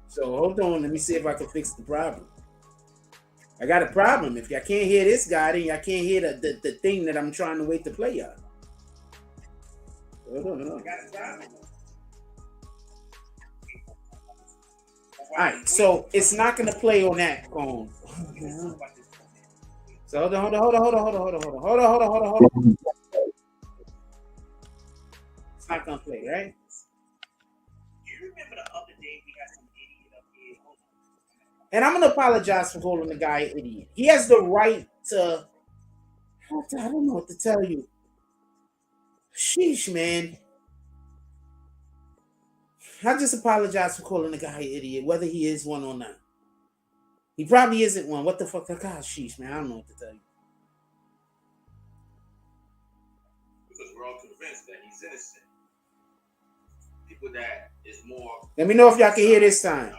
So hold on, let me see if I can fix the problem. I got a problem. If y'all can't hear this guy, then y'all can't hear the thing that I'm trying to wait to play y'all. Hold on. I got a problem. All right, so it's not gonna play on that phone. So hold on. It's not gonna play, right? You remember the other day we had some idiot up here? And I'm gonna apologize for calling the guy an idiot. He has the right to. I don't know what to tell you. Sheesh, man. I just apologize for calling the guy an idiot, whether he is one or not. He probably isn't one. What the fuck? God, sheesh, man. I don't know what to tell you. Because we're all convinced that he's innocent. People that is more. Let me know if y'all can hear this time.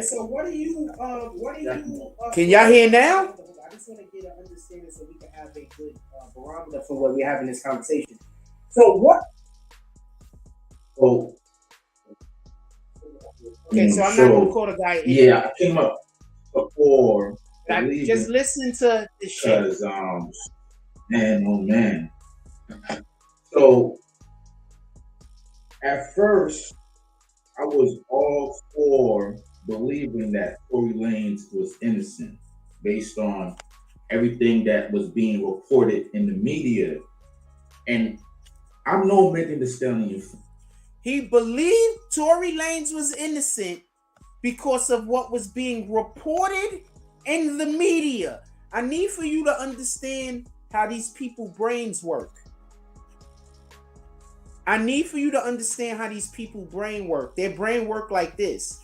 So what do you can y'all hear now? I just want to get an understanding so we can have a good barometer for what we're having this conversation. So what? Oh. Okay, so I'm not gonna call the guy. Yeah, I came up before. I just listen to the shit. Because man, oh man. So at first I was all for believing that Tory Lanez was innocent based on everything that was being reported in the media. And I'm no Megan Thee Stallion. He believed Tory Lanez was innocent because of what was being reported in the media. I need for you to understand how these people's brains work. I need for you to understand how these people's brain work. Their brain work like this.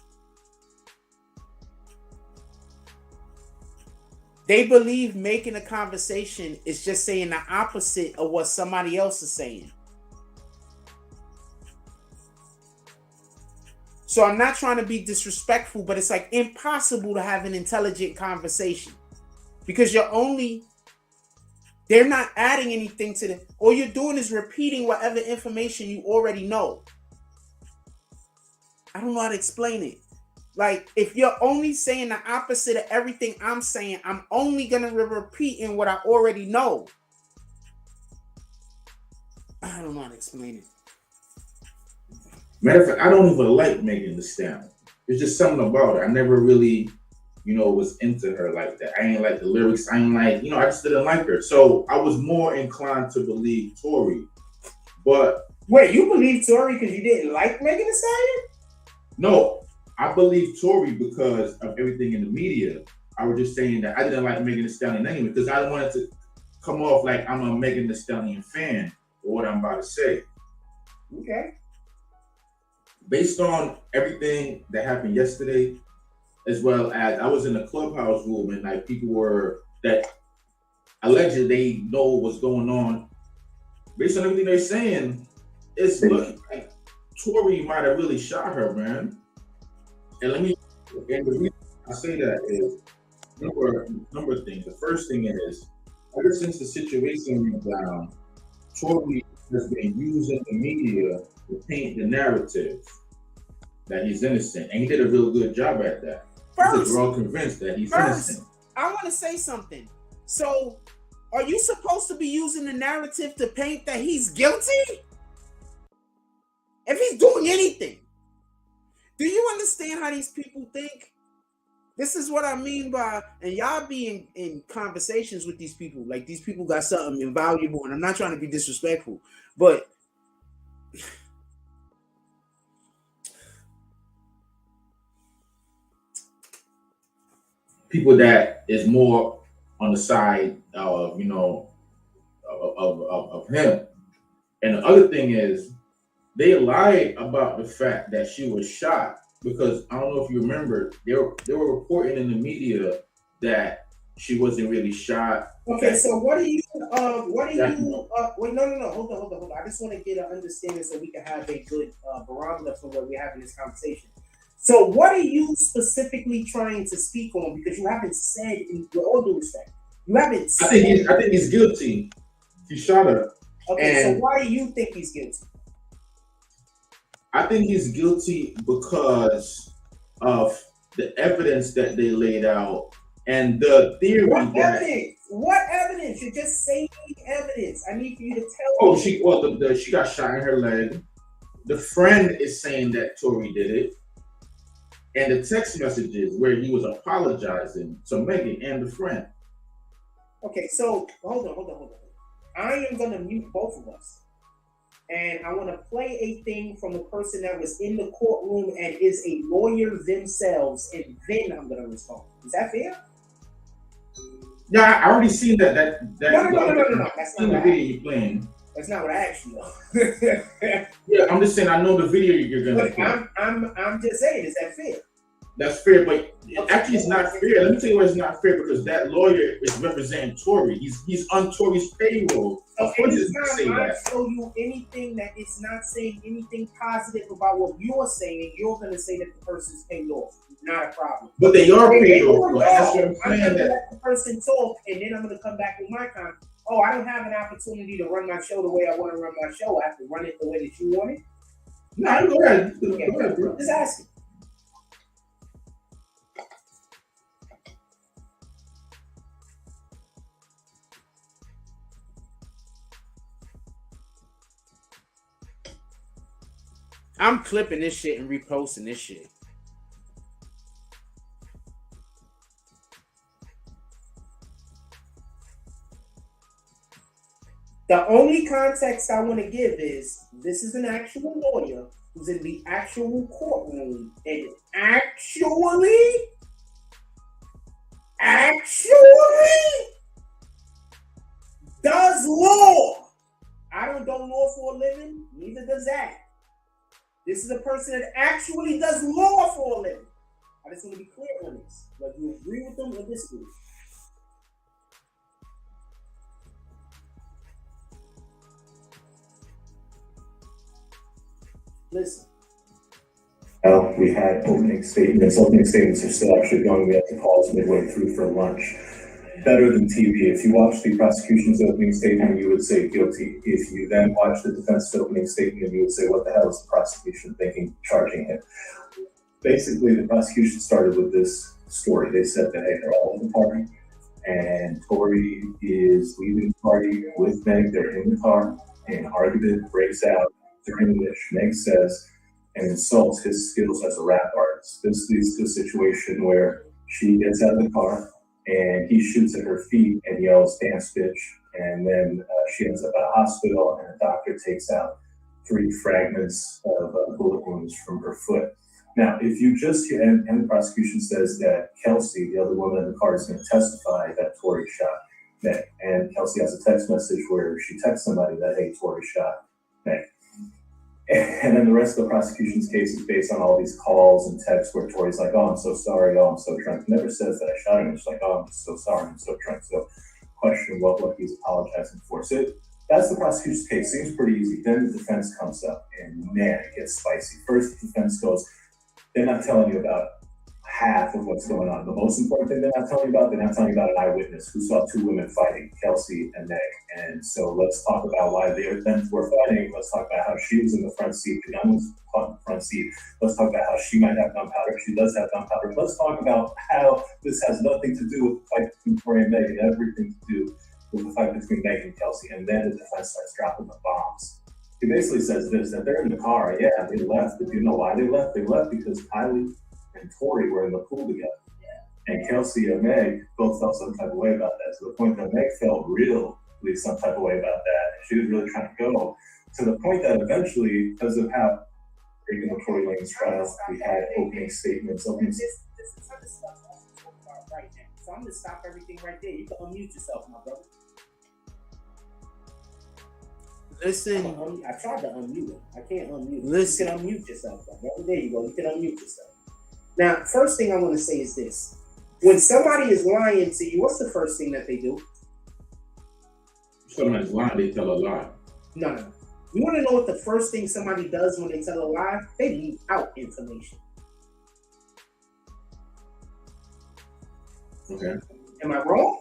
They believe making a conversation is just saying the opposite of what somebody else is saying. So I'm not trying to be disrespectful, but it's like impossible to have an intelligent conversation because they're not adding anything to it. All you're doing is repeating whatever information you already know. I don't know how to explain it. Like, if you're only saying the opposite of everything I'm saying, I'm only going to be repeating what I already know. I don't know how to explain it. Matter of fact, I don't even like Megan Thee Stallion. There's just something about her. I never really, was into her like that. I ain't like the lyrics. I ain't like, I just didn't like her. So I was more inclined to believe Tory. But wait, you believe Tory because you didn't like Megan Thee Stallion? No, I believe Tory because of everything in the media. I was just saying that I didn't like Megan Thee Stallion anyway because I wanted to come off like I'm a Megan Thee Stallion fan or what I'm about to say. Okay. Based on everything that happened yesterday, as well as I was in the clubhouse room and like people were that allegedly they know what's going on. Based on everything they're saying, it's looking like Tory might have really shot her, man. And the reason I say that is number of things. The first thing is, ever since the situation went down, Tory has been using the media to paint the narrative that he's innocent, and he did a real good job at that. We're all convinced that he's innocent. I want to say something. So, are you supposed to be using the narrative to paint that he's guilty? If he's doing anything, do you understand how these people think? This is what I mean by, and y'all be in conversations with these people, like these people got something invaluable, and I'm not trying to be disrespectful, but people that is more on the side of of him. And the other thing is, they lied about the fact that she was shot because I don't know if you remember, they were reporting in the media that she wasn't really shot. Okay, so wait, no, hold on. I just want to get an understanding so we can have a good barometer for what we're having this conversation. So what are you specifically trying to speak on? Because you haven't said, in all due respect, you haven't said. I think he's guilty. He shot her. Okay, so why do you think he's guilty? I think he's guilty because of the evidence that they laid out and the theory What evidence? You're just saying evidence. I need for you to tell me. She got shot in her leg. The friend is saying that Tory did it. And the text messages where he was apologizing to Megan and the friend. Okay, so hold on. I am gonna mute both of us. And I want to play a thing from the person that was in the courtroom and is a lawyer themselves, and then I'm gonna respond. Is that fair? Yeah, I already seen that. No. That's not the video you're playing. That's not what I asked you. Yeah, I'm just saying I know the video you're gonna play. I'm just saying, is that fair? That's fair, but actually it's not fair. Let me tell you why it's not fair, because that lawyer is representing Tory. He's on Tory's payroll. Of course it's not saying that. Show you anything that it's not saying anything positive about what you're saying, you're gonna say that the person's paid off. Not a problem. But they are paid off. That's what I'm saying. I'm gonna let the person talk, and then I'm gonna come back with my comment. Oh, I don't have an opportunity to run my show the way I want to run my show. I have to run it the way that you want it. No, go ahead. Okay, Go ahead, bro. Just asking. I'm clipping this shit and reposting this shit. The only context I want to give is this is an actual lawyer who's in the actual courtroom and actually does law. I don't do law for a living, neither does that. This is a person that actually does law for a living. I just want to be clear on this. Whether you agree with them or disagree. Listen. We had opening statements. Opening statements are still actually going. We have to pause midway through for lunch. Better than TV. If you watch the prosecution's opening statement, you would say guilty. If you then watch the defense's opening statement, you would say, what the hell is the prosecution thinking, charging him? Basically, the prosecution started with this story. They said that, hey, they're all in the party, and Tory is leaving the party with Meg. They're in the car. An argument breaks out, during which Meg says and insults his skills as a rap artist. This leads to a situation where she gets out of the car and he shoots at her feet and yells, dance bitch. And then she ends up at a hospital and a doctor takes out 3 fragments of bullet wounds from her foot. Now, if you just, and the prosecution says that Kelsey, the other woman in the car, is going to testify that Tory shot Meg. And Kelsey has a text message where she texts somebody that, hey, Tory shot Meg. And then the rest of the prosecution's case is based on all these calls and texts where Tory's like, oh, I'm so sorry, oh, I'm so drunk. Never says that I shot him. It's like, oh, I'm just so sorry, I'm so drunk. So question what he's apologizing for. So that's the prosecution's case. Seems pretty easy. Then the defense comes up and man, it gets spicy. First, the defense goes, they're not telling you about half of what's going on. The most important thing they're not telling you about an eyewitness who saw 2 women fighting, Kelsey and Meg. And so let's talk about why they then were fighting. Let's talk about how she was in the front seat, the gun was caught in the front seat. Let's talk about how she might have gunpowder. She does have gunpowder. Let's talk about how this has nothing to do with the fight between Tory and Meg and everything to do with the fight between Meg and Kelsey. And then the defense starts dropping the bombs. He basically says this, that they're in the car. Yeah, they left. But do you know why they left? They left because Kylie and Tory were in the pool together. Yeah. And Kelsey and Meg both felt some type of way about that, to the point that Meg felt really some type of way about that. She was really trying to go to the point that eventually, because of how Tory Lane's trial, we had opening statements. This is some of the stuff I want to talk about right now. So I'm going to stop everything right there. You can unmute yourself, my brother. Listen. I tried to unmute him. I can't unmute him. Listen. You can unmute yourself, my brother. There you go. You can unmute yourself. Now, first thing I want to say is this. When somebody is lying to you, what's the first thing that they do? Somebody's lying, they tell a lie. No. You want to know what the first thing somebody does when they tell a lie? They leave out information. Okay. Am I wrong?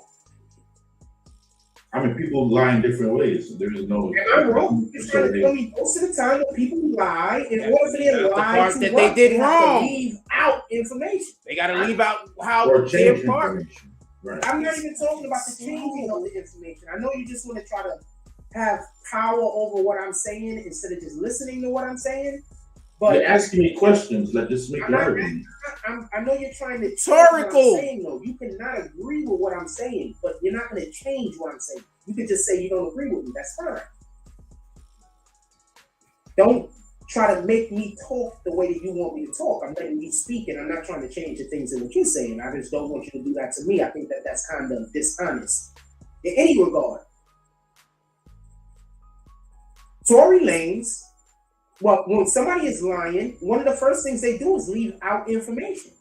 I mean, people lie in different ways. There is no. Am I wrong? You're trying to tell me most of the time that people lie in order for them to lie that they did wrong. Leave out information. They got to leave out how their part. Right. I'm not even talking about the changing of the information. I know you just want to try to have power over what I'm saying instead of just listening to what I'm saying. But you're asking me questions. Let this make it. I know you're trying to rhetorical. Though you cannot agree with what I'm saying, but you're not going to change what I'm saying. You can just say you don't agree with me. That's fine. Don't try to make me talk the way that you want me to talk. I'm letting you speak, and I'm not trying to change the things in what you're saying. I just don't want you to do that to me. I think that that's kind of dishonest in any regard. Tory Lanez. Well, when somebody is lying, one of the first things they do is leave out information,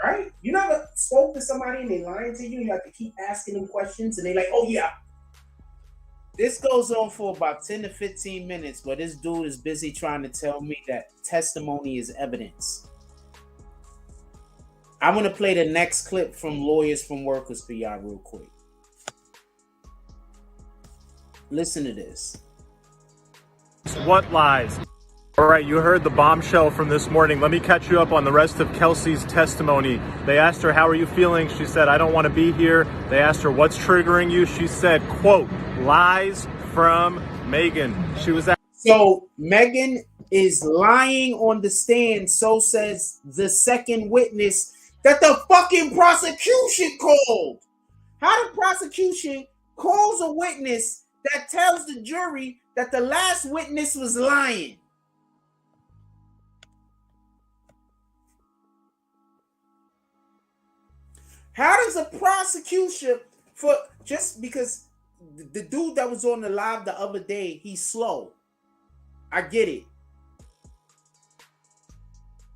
right? You never spoke to somebody and they lying to you, you have to keep asking them questions and they like, oh yeah. This goes on for about 10 to 15 minutes, but this dude is busy trying to tell me that testimony is evidence. I'm going to play the next clip from Lawyers from Workers for y'all real quick. Listen to this. What lies? All right, you heard the bombshell from this morning. Let me catch you up on the rest of Kelsey's testimony. They asked her, how are you feeling? She said, I don't want to be here. They asked her, what's triggering you? She said, quote, lies from Megan. She was at. So Megan is lying on the stand. So says the second witness that the fucking prosecution called. How the prosecution calls a witness that tells the jury that the last witness was lying. How does a prosecution, for just because the dude that was on the live the other day, he's slow. I get it.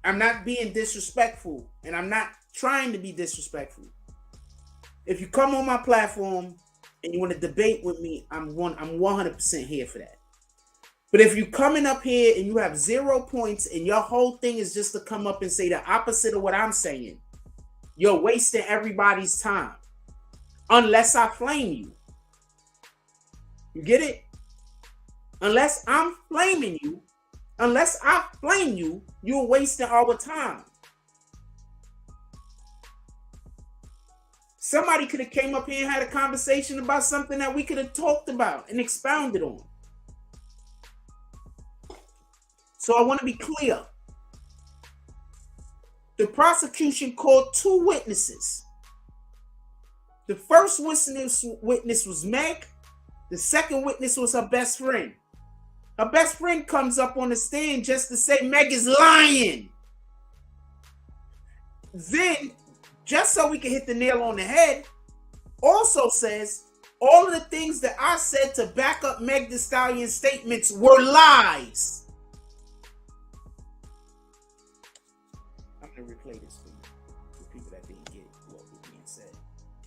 I'm not being disrespectful, and I'm not trying to be disrespectful. If you come on my platform and you want to debate with me, I'm 100% here for that. But if you coming up here and you have 0 points and your whole thing is just to come up and say the opposite of what I'm saying, you're wasting everybody's time. Unless I flame you. You get it? Unless I'm flaming you, unless I flame you, you're wasting our time. Somebody could have came up here and had a conversation about something that we could have talked about and expounded on. So I want to be clear. The prosecution called 2 witnesses. The first witness was Meg. The second witness was her best friend. Her best friend comes up on the stand just to say Meg is lying. Then, just so we can hit the nail on the head, also says all of the things that I said to back up Meg Thee Stallion's statements were lies. I'm going to replay this for people that didn't get what was being said.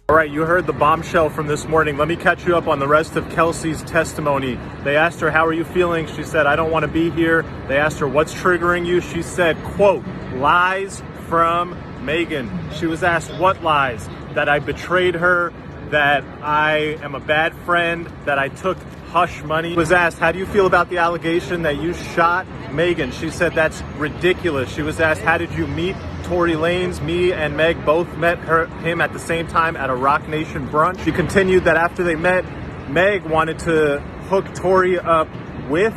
All right, you heard the bombshell from this morning. Let me catch you up on the rest of Kelsey's testimony. They asked her, how are you feeling? She said, I don't want to be here. They asked her, what's triggering you? She said, quote, lies from Megan. She was asked, what lies? That I betrayed her, that I am a bad friend, that I took hush money. Was asked, how do you feel about the allegation that you shot Megan? She said, that's ridiculous. She was asked, how did you meet Tory Lanez? Me and Meg both met him at the same time at a Rock Nation brunch. She continued that after they met, Meg wanted to hook Tory up with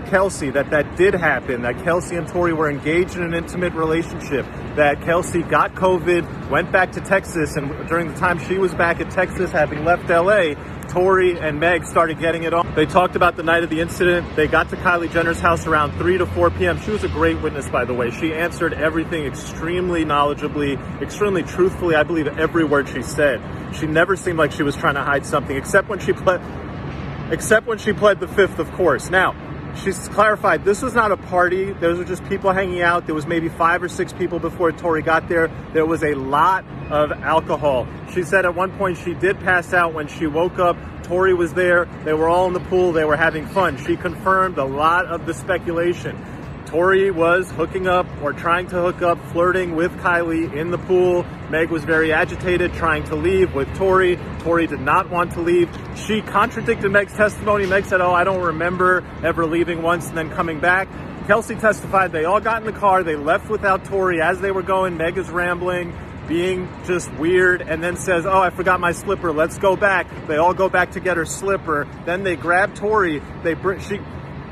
Kelsey, that did happen, that Kelsey and Tory were engaged in an intimate relationship, that Kelsey got COVID, went back to Texas, and during the time she was back at Texas, having left LA, Tory and Meg started getting it on. They talked about the night of the incident. They got to Kylie Jenner's house around 3 to 4 p.m. She was a great witness, by the way. She answered everything extremely knowledgeably, extremely truthfully. I believe every word she said. She never seemed like she was trying to hide something, except when she pled the fifth, of course. Now, she's clarified this was not a party. Those were just people hanging out. There was maybe 5 or 6 people before Tory got there. There was a lot of alcohol. She said at one point she did pass out. When she woke up, Tory was there. They were all in the pool. They were having fun. She confirmed a lot of the speculation. Tory was hooking up or trying to hook up, flirting with Kylie in the pool. Meg was very agitated, trying to leave with Tory. Tory did not want to leave. She contradicted Meg's testimony. Meg said, oh, I don't remember ever leaving once and then coming back. Kelsey testified they all got in the car. They left without Tory. As they were going, Meg is rambling, being just weird, and then says, oh, I forgot my slipper. Let's go back. They all go back to get her slipper. Then they grab Tory.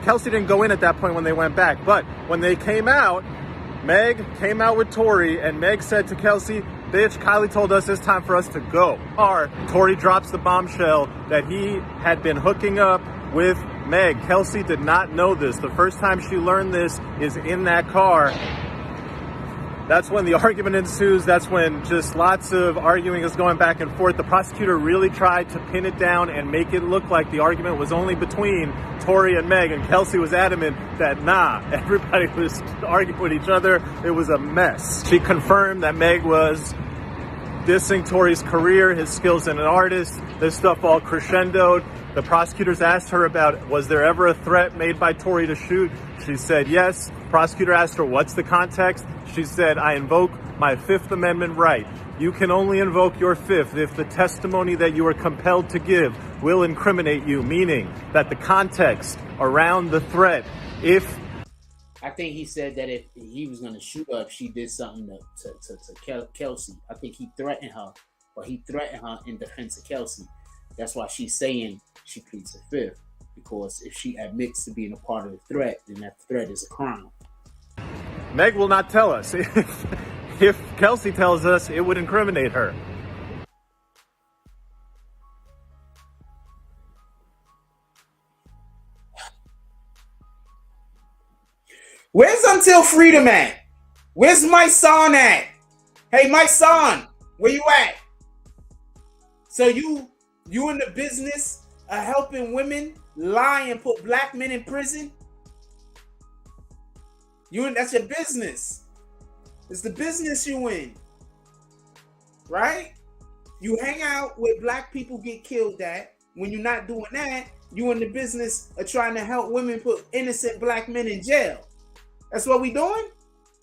Kelsey didn't go in at that point when they went back. But when they came out, Meg came out with Tory, and Meg said to Kelsey, bitch, Kylie told us it's time for us to go. Tory drops the bombshell that he had been hooking up with Meg. Kelsey did not know this. The first time she learned this is in that car. That's when the argument ensues. That's when just lots of arguing is going back and forth. The prosecutor really tried to pin it down and make it look like the argument was only between Tory and Meg, and Kelsey was adamant that nah, everybody was arguing with each other. It was a mess. She confirmed that Meg was dissing Tory's career, his skills as an artist. This stuff all crescendoed. The prosecutors asked her about, was there ever a threat made by Tory to shoot? She said yes. Prosecutor asked her, what's the context? She said, I invoke my Fifth Amendment right. You can only invoke your fifth if the testimony that you are compelled to give will incriminate you, meaning that the context around the threat, I think he said that if he was going to shoot her if she did something to Kelsey. I think he threatened her, or he threatened her in defense of Kelsey. That's why she's saying she pleads the fifth, because if she admits to being a part of the threat, then that threat is a crime. Meg will not tell us. If Kelsey tells us, it would incriminate her. Where's Until Freedom at? Where's my son at? Hey, my son, where you at? So you in the business of helping women lie and put black men in prison? That's your business. It's the business you in. Right? You hang out where black people get killed at. When you're not doing that, you in the business of trying to help women put innocent black men in jail. That's what we doing?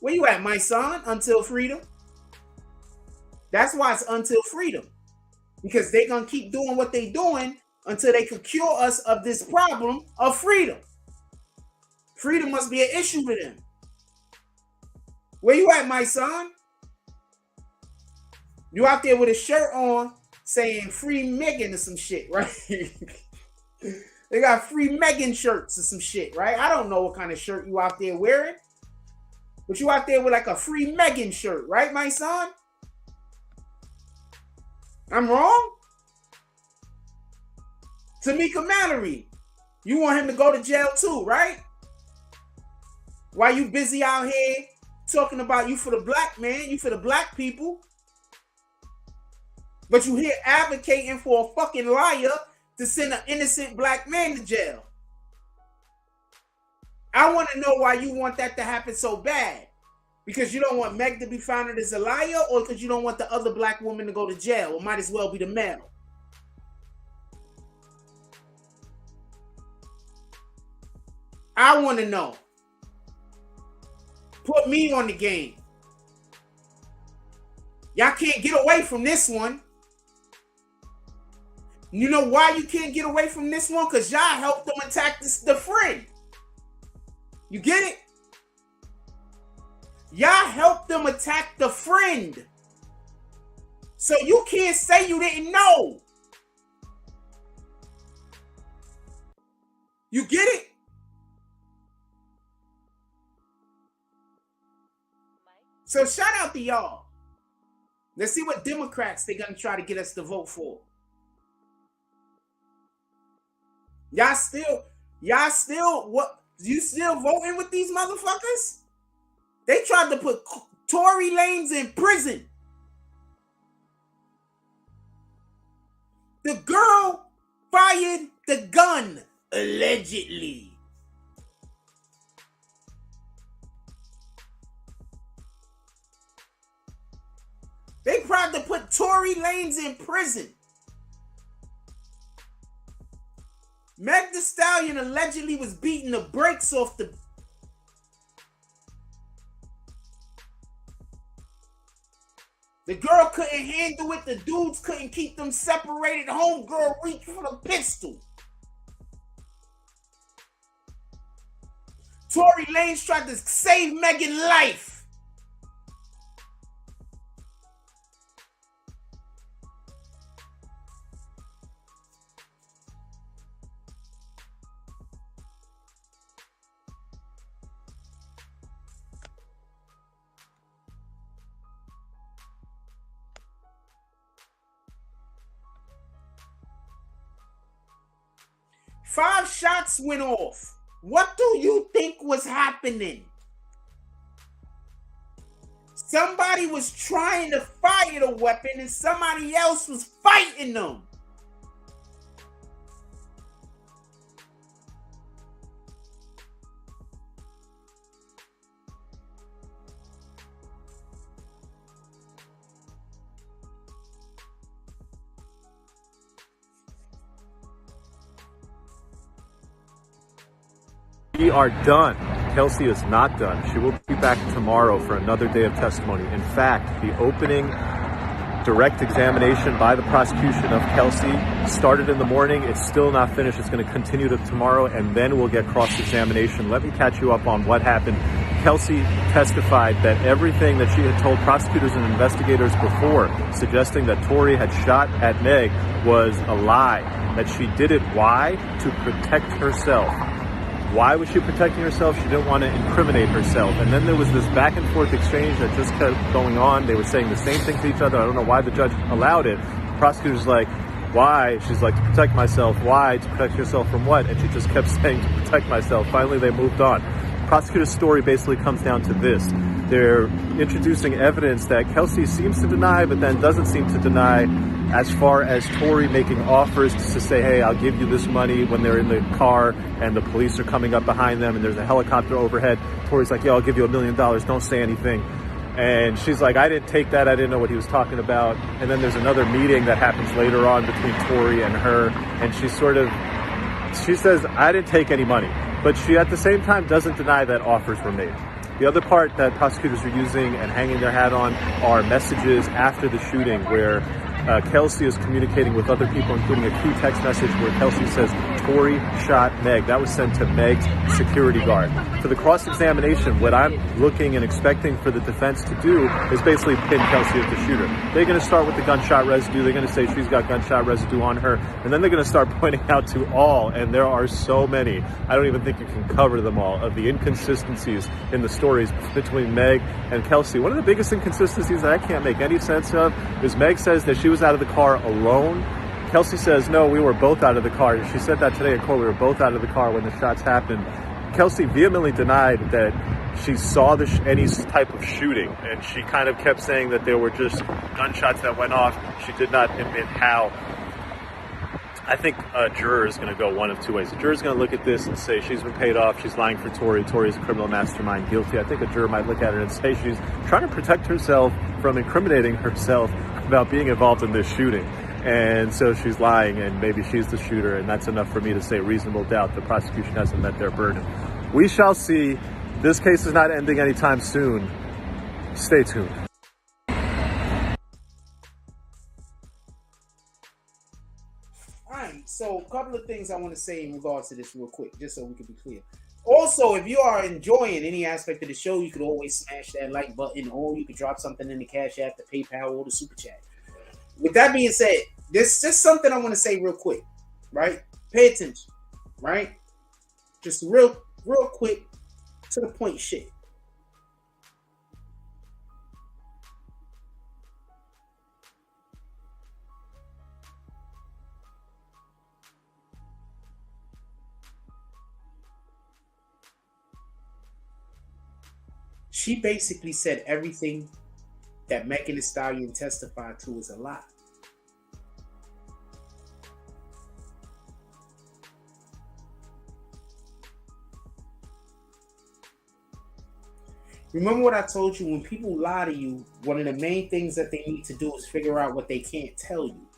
Where you at, my son? Until Freedom? That's why it's Until Freedom. Because they gonna keep doing what they doing until they can cure us of this problem of freedom. Freedom must be an issue to them. Where you at, my son? You out there with a shirt on saying free Megan or some shit, right? They got free Megan shirts or some shit, right? I don't know what kind of shirt you out there wearing. But you out there with like a free Megan shirt, right, my son? I'm wrong? Tamika Mallory, you want him to go to jail too, right? Why you busy out here talking about you for the black man, you for the black people, but you here advocating for a fucking liar to send an innocent black man to jail. I want to know why you want that to happen so bad. Because you don't want Meg to be found as a liar, or because you don't want the other black woman to go to jail? It might as well be the male. I want to know. Put me on the game. Y'all can't get away from this one. You know why you can't get away from this one? Because y'all helped them attack the friend. You get it? Y'all helped them attack the friend. So you can't say you didn't know. You get it? So shout out to y'all. Let's see what Democrats they're gonna try to get us to vote for. Y'all still what? You still voting with these motherfuckers? They tried to put Tory Lanez in prison. The girl fired the gun, allegedly. They tried to put Tory Lanez in prison. Meg Thee Stallion allegedly was beating the brakes off the... The girl couldn't handle it. The dudes couldn't keep them separated. Homegirl reached for the pistol. Tory Lanez tried to save Megan's life. Five shots went off. What do you think was happening? Somebody was trying to fire the weapon and somebody else was fighting them. We are done. Kelsey is not done. She will be back tomorrow for another day of testimony. In fact, the opening direct examination by the prosecution of Kelsey started in the morning. It's still not finished. It's going to continue to tomorrow, and then we'll get cross-examination. Let me catch you up on what happened. Kelsey testified that everything that she had told prosecutors and investigators before, suggesting that Tory had shot at Meg, was a lie. That she did it, why? To protect herself. Why was she protecting herself? She didn't want to incriminate herself. And then there was this back and forth exchange that just kept going on. They were saying the same thing to each other. I don't know why the judge allowed it. The prosecutor's like, why? She's like, to protect myself. Why? To protect yourself from what? And she just kept saying, to protect myself. Finally, they moved on. prosecutor's story basically comes down to this. They're introducing evidence that Kelsey seems to deny, but then doesn't seem to deny, as far as Tory making offers to say, hey, I'll give you this money when they're in the car and the police are coming up behind them and there's a helicopter overhead. Tory's like, yeah, I'll give you $1 million. Don't say anything. And she's like, I didn't take that. I didn't know what he was talking about. And then there's another meeting that happens later on between Tory and her. And she says, I didn't take any money. But she, at the same time, doesn't deny that offers were made. The other part that prosecutors are using and hanging their hat on are messages after the shooting where Kelsey is communicating with other people, including a key text message where Kelsey says, Tory shot Meg. That was sent to Meg's security guard. For the cross-examination, what I'm looking and expecting for the defense to do is basically pin Kelsey as the shooter. They're going to start with the gunshot residue. They're going to say she's got gunshot residue on her. And then they're going to start pointing out to all, and there are so many, I don't even think you can cover them all, of the inconsistencies in the stories between Meg and Kelsey. One of the biggest inconsistencies that I can't make any sense of is Meg says that she was out of the car alone. Kelsey says, no, we were both out of the car. She said that today in court. We were both out of the car when the shots happened. Kelsey vehemently denied that she saw any type of shooting, and she kind of kept saying that there were just gunshots that went off. She did not admit how. I think a juror is going to go one of two ways. A juror is going to look at this and say she's been paid off, she's lying for Tory, Tory's a criminal mastermind, guilty. I think a juror might look at her and say she's trying to protect herself from incriminating herself about being involved in this shooting. And so she's lying, and maybe she's the shooter, and that's enough for me to say reasonable doubt the prosecution hasn't met their burden. We shall see. This case is not ending anytime soon. Stay tuned. Alright, so a couple of things I want to say in regards to this real quick, just so we can be clear. Also, if you are enjoying any aspect of the show, you could always smash that like button, or you could drop something in the Cash App, the PayPal, or the Super Chat. With that being said, there's just something I want to say real quick, right? Pay attention, right? Just real quick, to the point shit. She basically said everything that Megan Thee Stallion testified to is a lie. Remember what I told you, when people lie to you, one of the main things that they need to do is figure out what they can't tell you.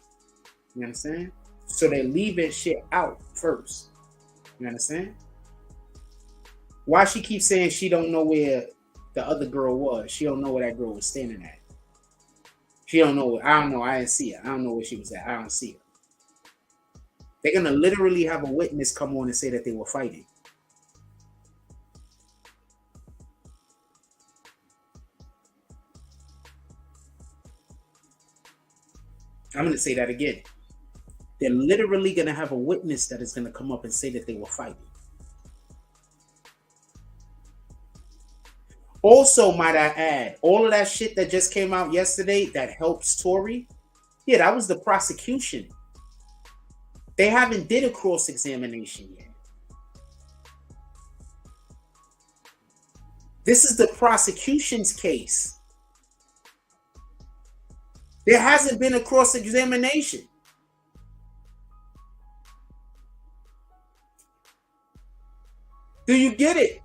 You understand? So they leave that shit out first. You understand? Why she keeps saying she don't know where the other girl was. She don't know where that girl was standing at. She don't know. I don't know. I didn't see her. I don't know where she was at. I don't see her. They're going to literally have a witness come on and say that they were fighting. I'm going to say that again. They're literally going to have a witness that is going to come up and say that they were fighting. Also, might I add, all of that shit that just came out yesterday that helps Tory, yeah, that was the prosecution. They haven't did a cross-examination yet. This is the prosecution's case. There hasn't been a cross-examination. Do you get it?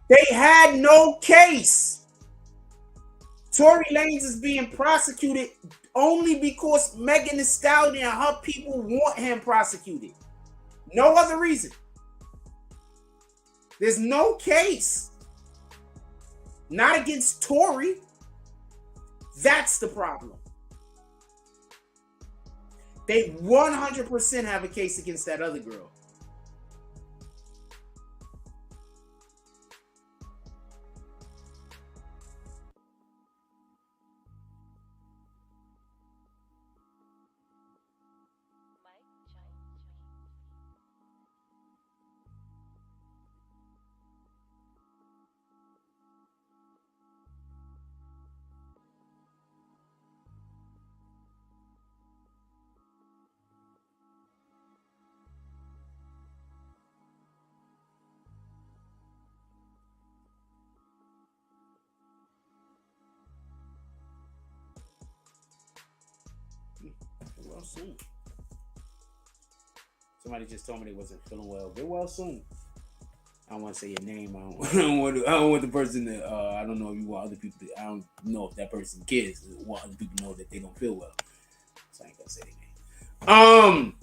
They had no case. Tory Lanez is being prosecuted only because Megan Thee Stallion and her people want him prosecuted. No other reason. There's no case. Not against Tory. That's the problem. They 100% have a case against that other girl. soon. Somebody just told me they wasn't feeling well. Get well soon. I don't want to say your name. I don't want the person to. I don't know if you want other people to. I don't know if that person cares. I want other people to know that they don't feel well. So I ain't gonna say their name.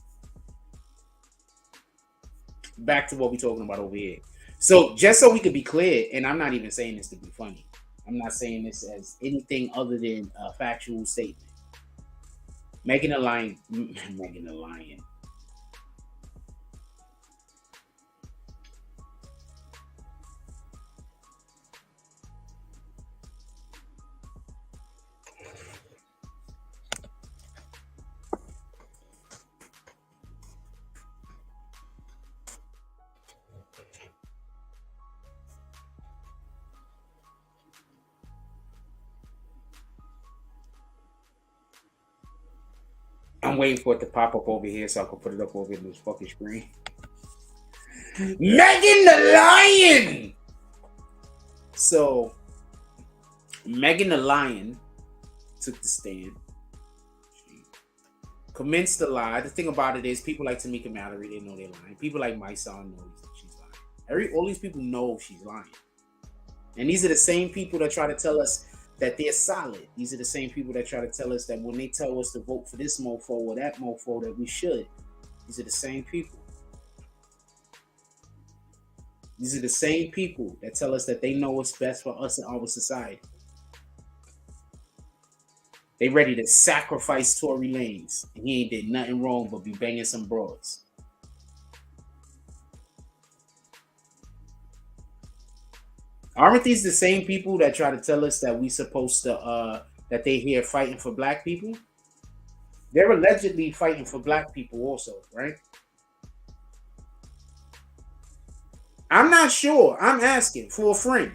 Back to what we're talking about over here. So just so we could be clear, and I'm not even saying this to be funny. I'm not saying this as anything other than a factual statement. Megan Thee Lion. I'm waiting for it to pop up over here so I can put it up over in this fucking screen. Megan Thee Lion! So, Megan Thee Lion took the stand. She commenced the lie. The thing about it is, people like Tamika Mallory, they know they're lying. People like my son know she's lying. All these people know she's lying. And these are the same people that try to tell us that they're solid. These are the same people that try to tell us that when they tell us to vote for this mofo or that mofo that we should. These are the same people. These are the same people that tell us that they know what's best for us and our society. They ready to sacrifice Tory Lanez, and he ain't did nothing wrong but be banging some broads. Aren't these the same people that try to tell us that we supposed to that they here fighting for black people? They're allegedly fighting for black people also, right? I'm not sure. I'm asking for a friend.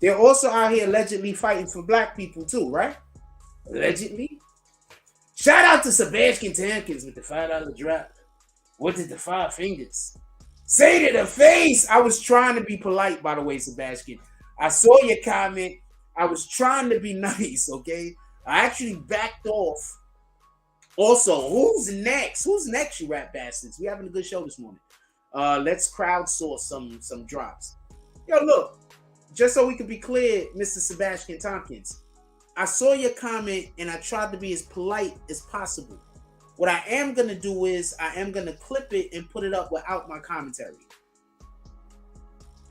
They're also out here allegedly fighting for black people too, right? Allegedly. Shout out to Sebastian Tankins with the $5 drop. What did the 5 fingers say to the face? I was trying to be polite, by the way, Sebastian. I saw your comment. I was trying to be nice, okay? I actually backed off. Also, who's next? Who's next, you rap bastards? We're having a good show this morning. Let's crowdsource some drops. Yo, look, just so we can be clear, Mr. Sebastian Tompkins, I saw your comment and I tried to be as polite as possible. What I am going to do is I am going to clip it and put it up without my commentary.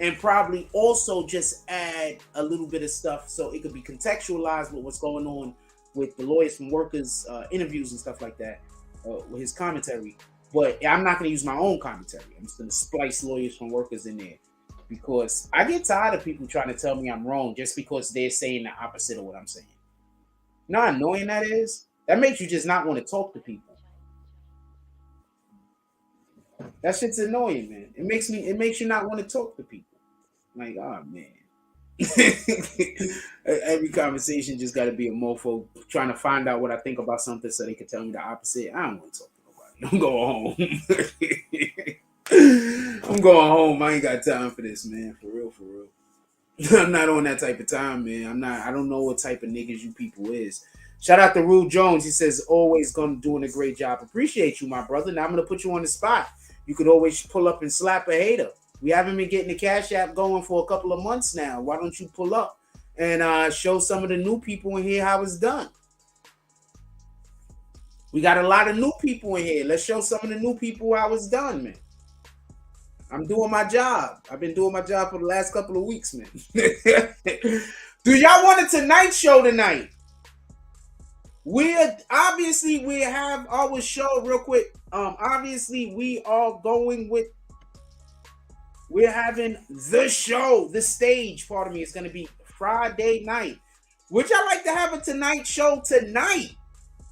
And probably also just add a little bit of stuff so it could be contextualized with what's going on with the Lawyers from Workers interviews and stuff like that, with his commentary. But I'm not going to use my own commentary. I'm just going to splice Lawyers from Workers in there. Because I get tired of people trying to tell me I'm wrong just because they're saying the opposite of what I'm saying. You know how annoying that is? That makes you just not want to talk to people. That shit's annoying, man. It makes you not want to talk to people. Like, oh man. Every conversation just got to be a mofo trying to find out what I think about something so they can tell me the opposite. I don't want to talk to nobody. I'm going home. I'm going home. I ain't got time for this, man. For real, for real. I'm not on that type of time, man. I don't know what type of niggas you people is. Shout out to Rue Jones. He says, always doing a great job. Appreciate you, my brother. Now I'm going to put you on the spot. You could always pull up and slap a hater. We haven't been getting the Cash App going for a couple of months now. Why don't you pull up and show some of the new people in here how it's done? We got a lot of new people in here. Let's show some of the new people how it's done, man. I'm doing my job. I've been doing my job for the last couple of weeks, man. Do y'all want a Tonight Show tonight? We have our show real quick. Obviously, we're having the show, the stage, pardon me. It's going to be Friday night. Would y'all like to have a Tonight Show tonight?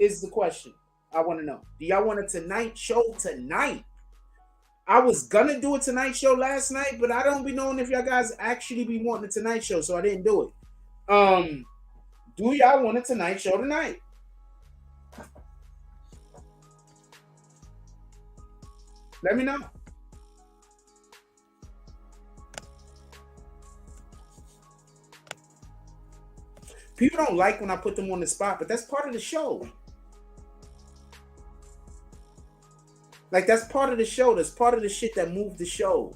Is the question I want to know. Do y'all want a Tonight Show tonight? I was going to do a Tonight Show last night, but I don't be knowing if y'all guys actually be wanting a Tonight Show, so I didn't do it. Do y'all want a Tonight Show tonight? Let me know. People don't like when I put them on the spot, but that's part of the show. Like, that's part of the show. That's part of the shit that moved the show.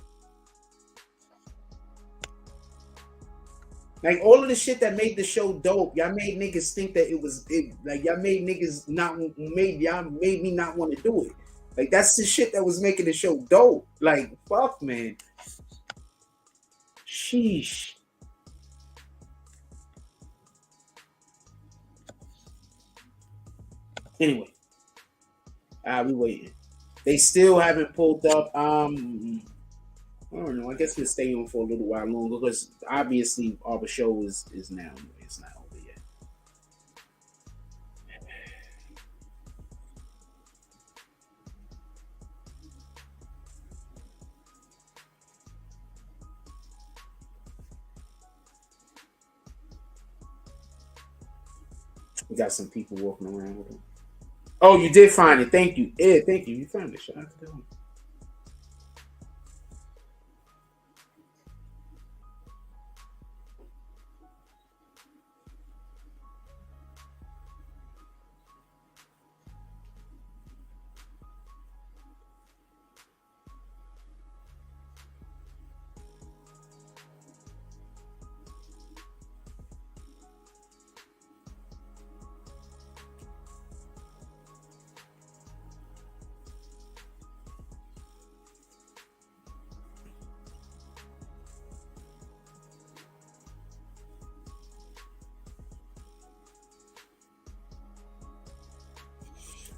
Like, all of the shit that made the show dope, y'all made niggas think that like, y'all made niggas y'all made me not want to do it. Like, that's the shit that was making the show dope. Like, fuck, man. Sheesh. Anyway, we waiting. They still haven't pulled up. I don't know. I guess we'll stay on for a little while longer because obviously our show is now. It's not over yet. We got some people walking around with them. Oh, you did find it. Thank you. Yeah, thank you. You found it. Shout out to them.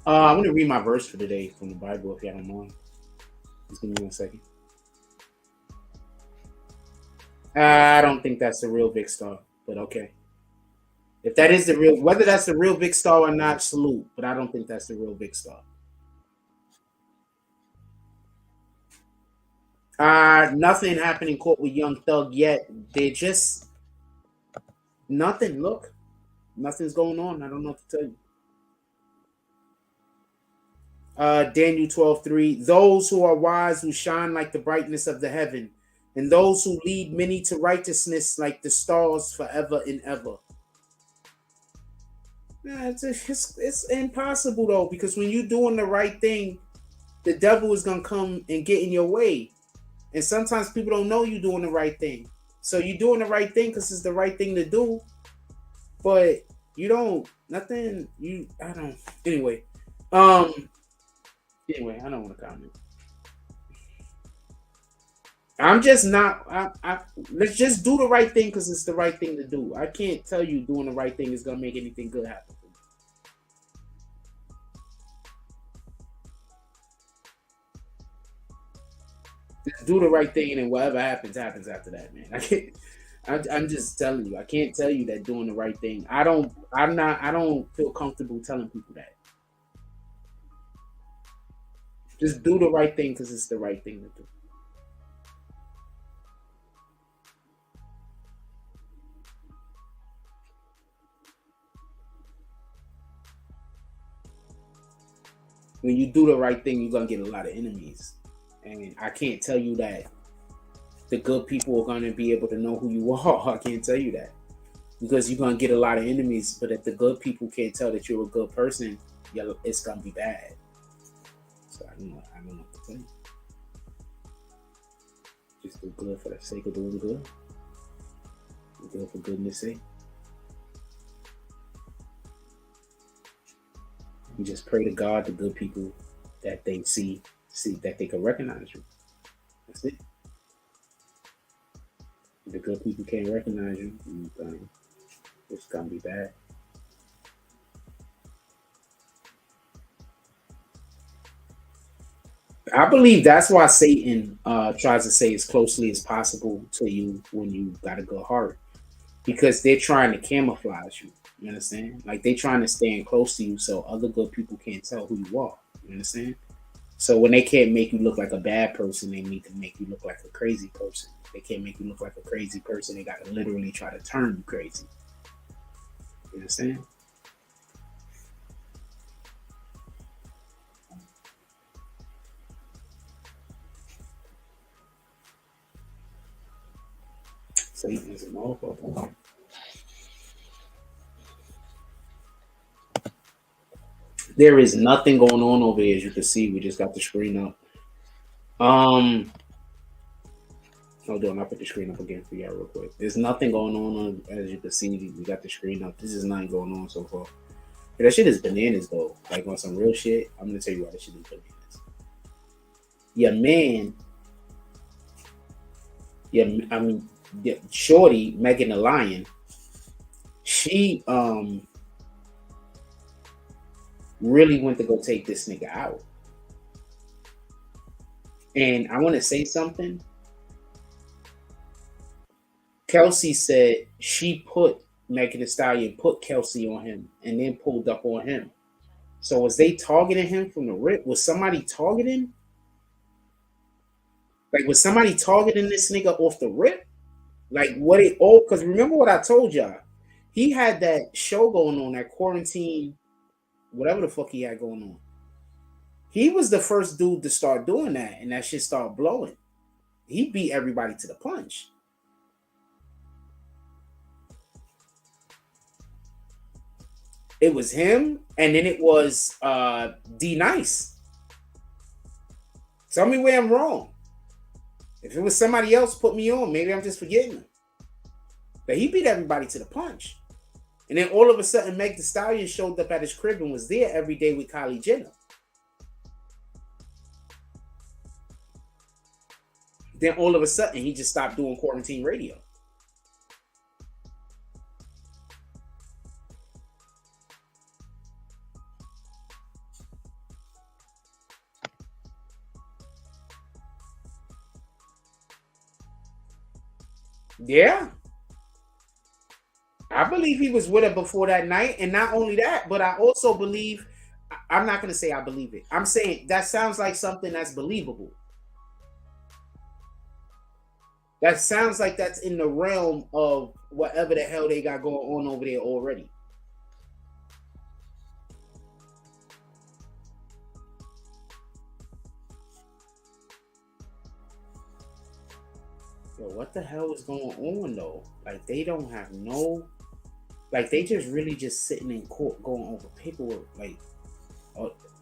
I'm going to read my verse for today from the Bible, if y'all don't mind. Just give me 1 second. I don't think that's the real big star, but okay. If that is the real, whether that's the real big star or not, salute. But I don't think that's the real big star. Nothing happening court with Young Thug yet. They're just nothing. Look, nothing's going on. I don't know what to tell you. Daniel 12:3. Those who are wise who shine like the brightness of the heaven, and those who lead many to righteousness like the stars forever and ever. It's impossible though, because when you're doing the right thing, the devil is gonna come and get in your way. And sometimes people don't know you're doing the right thing. So you're doing the right thing because it's the right thing to do. But you don't, nothing, I don't, anyway. Anyway, I don't want to comment. I'm just not, let's just do the right thing because it's the right thing to do. I can't tell you doing the right thing is going to make anything good happen. Just do the right thing, and then whatever happens after that, man. I'm just telling you. I can't tell you that doing the right thing. I don't feel comfortable telling people that. Just do the right thing because it's the right thing to do. When you do the right thing, you're gonna get a lot of enemies. And I can't tell you that the good people are going to be able to know who you are. I can't tell you that. Because you're going to get a lot of enemies. But if the good people can't tell that you're a good person, it's going to be bad. So I don't know what to tell you. Just do good for the sake of doing good. Do good for goodness sake. You just pray to God, the good people, that they see that they can recognize you. That's it. If the good people can't recognize you, it's gonna be bad. I believe that's why Satan tries to say as closely as possible to you when you got a good heart, because they're trying to camouflage you. You understand? Like, they're trying to stand close to you so other good people can't tell who you are. You understand? So when they can't make you look like a bad person, they need to make you look like a crazy person. They can't make you look like a crazy person. They got to literally try to turn you crazy. You understand? Satan is a motherfucker. There is nothing going on over here, as you can see. We just got the screen up. Hold on, I'll put the screen up again for y'all real quick. There's nothing going on, as you can see. We got the screen up. This is nothing going on so far. But that shit is bananas, though. Like, on some real shit, I'm going to tell you why that shit is bananas. Your man, Shorty, Megan the Lion, she really went to go take this nigga out. And I want to say something. Kelsey said she put Megan Thee Stallion, put Kelsey on him, and then pulled up on him. So was they targeting him from the rip? Was somebody targeting? Like, was somebody targeting this nigga off the rip? Like, what it all? Because remember what I told y'all. He had that show going on, that quarantine, whatever the fuck he had going on. He was the first dude to start doing that, and that shit started blowing. He beat everybody to the punch. It was him, and then it was D Nice. Tell me where I'm wrong. If it was somebody else, put me on. Maybe I'm just forgetting him. But he beat everybody to the punch. And then all of a sudden, Meg Thee Stallion showed up at his crib and was there every day with Kylie Jenner. Then all of a sudden, he just stopped doing quarantine radio. Yeah. I believe he was with her before that night. And not only that, but I also believe, I'm not going to say I believe it. I'm saying that sounds like something that's believable. That sounds like that's in the realm of whatever the hell they got going on over there already. Yo, what the hell is going on though? Like, they don't have no, like, they just really just sitting in court going over paperwork. Like,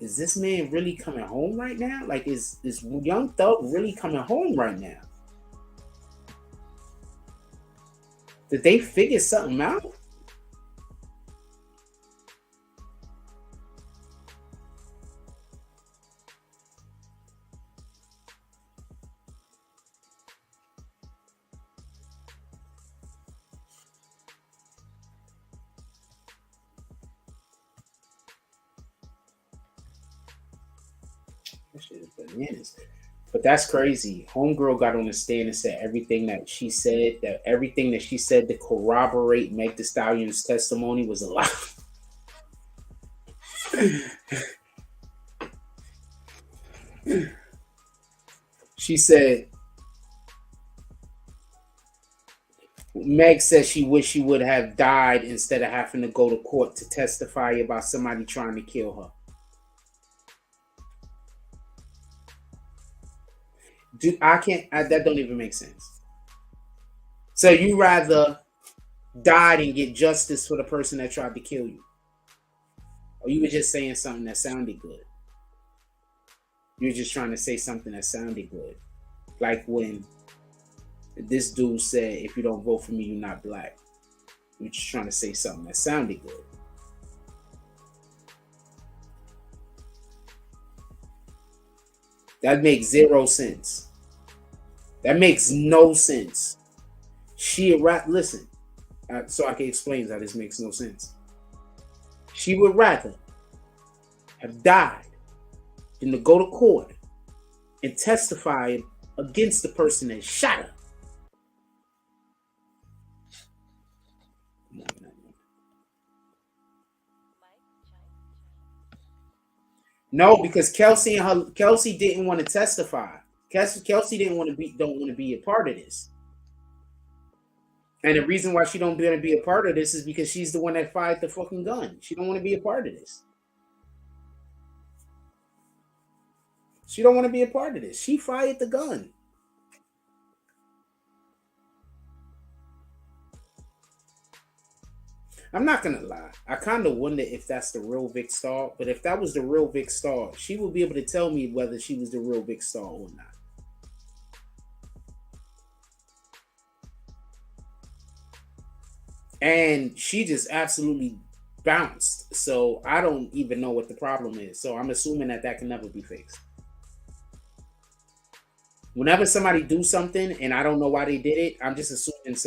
is this man really coming home right now? Like, is Young Thug really coming home right now? Did they figure something out? That shit is bananas. But that's crazy. Homegirl got on the stand and said everything that she said to corroborate Meg Thee Stallion's testimony was a lie. She said, Meg said she wished she would have died instead of having to go to court to testify about somebody trying to kill her. That don't even make sense. So you rather die and get justice for the person that tried to kill you? Or you were just saying something that sounded good? You were just trying to say something that sounded good. Like when this dude said, if you don't vote for me, you're not black. You're just trying to say something that sounded good. That makes zero sense. That makes no sense. Listen, so I can explain how this makes no sense. She would rather have died than to go to court and testify against the person that shot her. No, because Kelsey didn't want to testify. Kelsey don't want to be a part of this. And the reason why she don't want to be a part of this is because she's the one that fired the fucking gun. She don't want to be a part of this. She don't want to be a part of this. She fired the gun. I'm not gonna lie. I kind of wonder if that's the real Vic Star. But if that was the real Vic Star, she would be able to tell me whether she was the real Vic Star or not. And she just absolutely bounced. So I don't even know what the problem is. So I'm assuming that that can never be fixed. Whenever somebody do something and I don't know why they did it, I'm just assuming it's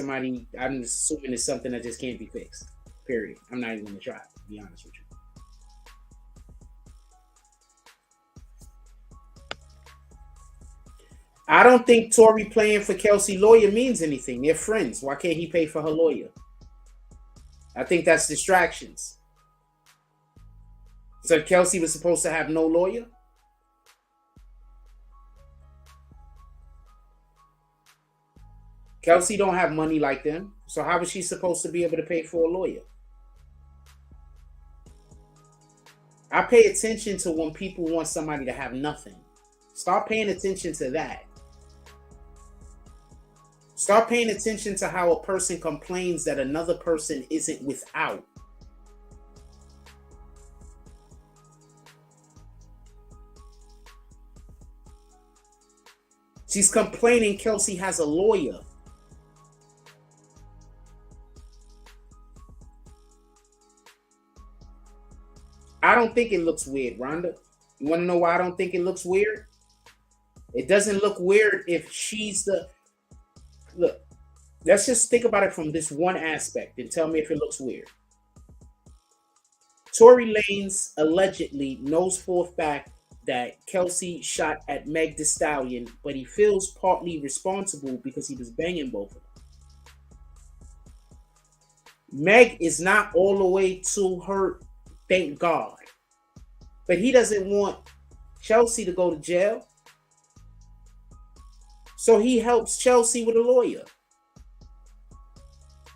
something that just can't be fixed. Period. I'm not even gonna try, to be honest with you. I don't think Tory playing for Kelsey lawyer means anything. They're friends. Why can't he pay for her lawyer? I think that's distractions. So Kelsey was supposed to have no lawyer? Kelsey don't have money like them. So how was she supposed to be able to pay for a lawyer? I pay attention to when people want somebody to have nothing. Start paying attention to that. Start paying attention to how a person complains that another person isn't without. She's complaining Kelsey has a lawyer. I don't think it looks weird, Rhonda. You want to know why I don't think it looks weird? It doesn't look weird if she's the... Look, let's just think about it from this one aspect and tell me if it looks weird. Tory Lanez allegedly knows for a fact that Kelsey shot at Meg Thee Stallion, but he feels partly responsible because he was banging both of them. Meg is not all the way to hurt, thank God. But he doesn't want Chelsea to go to jail. So he helps Chelsea with a lawyer.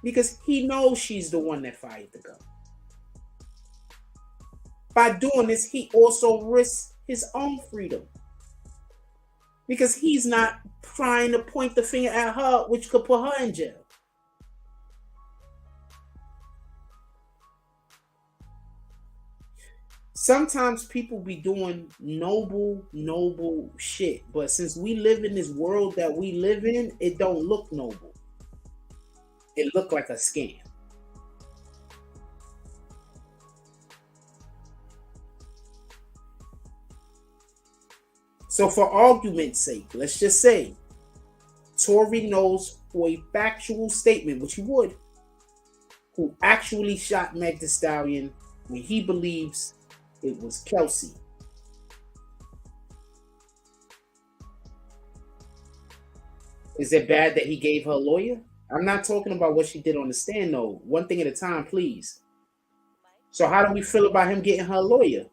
Because he knows she's the one that fired the gun. By doing this, he also risks his own freedom. Because he's not trying to point the finger at her, which could put her in jail. Sometimes people be doing noble shit. But since we live in this world that we live in, it don't look noble. It look like a scam. So for argument's sake, let's just say Tory knows for a factual statement, which he would, who actually shot Meg Thee Stallion when he believes it was Kelsey. Is it bad that he gave her a lawyer? I'm not talking about what she did on the stand, though. One thing at a time, please. So how do we feel about him getting her a lawyer?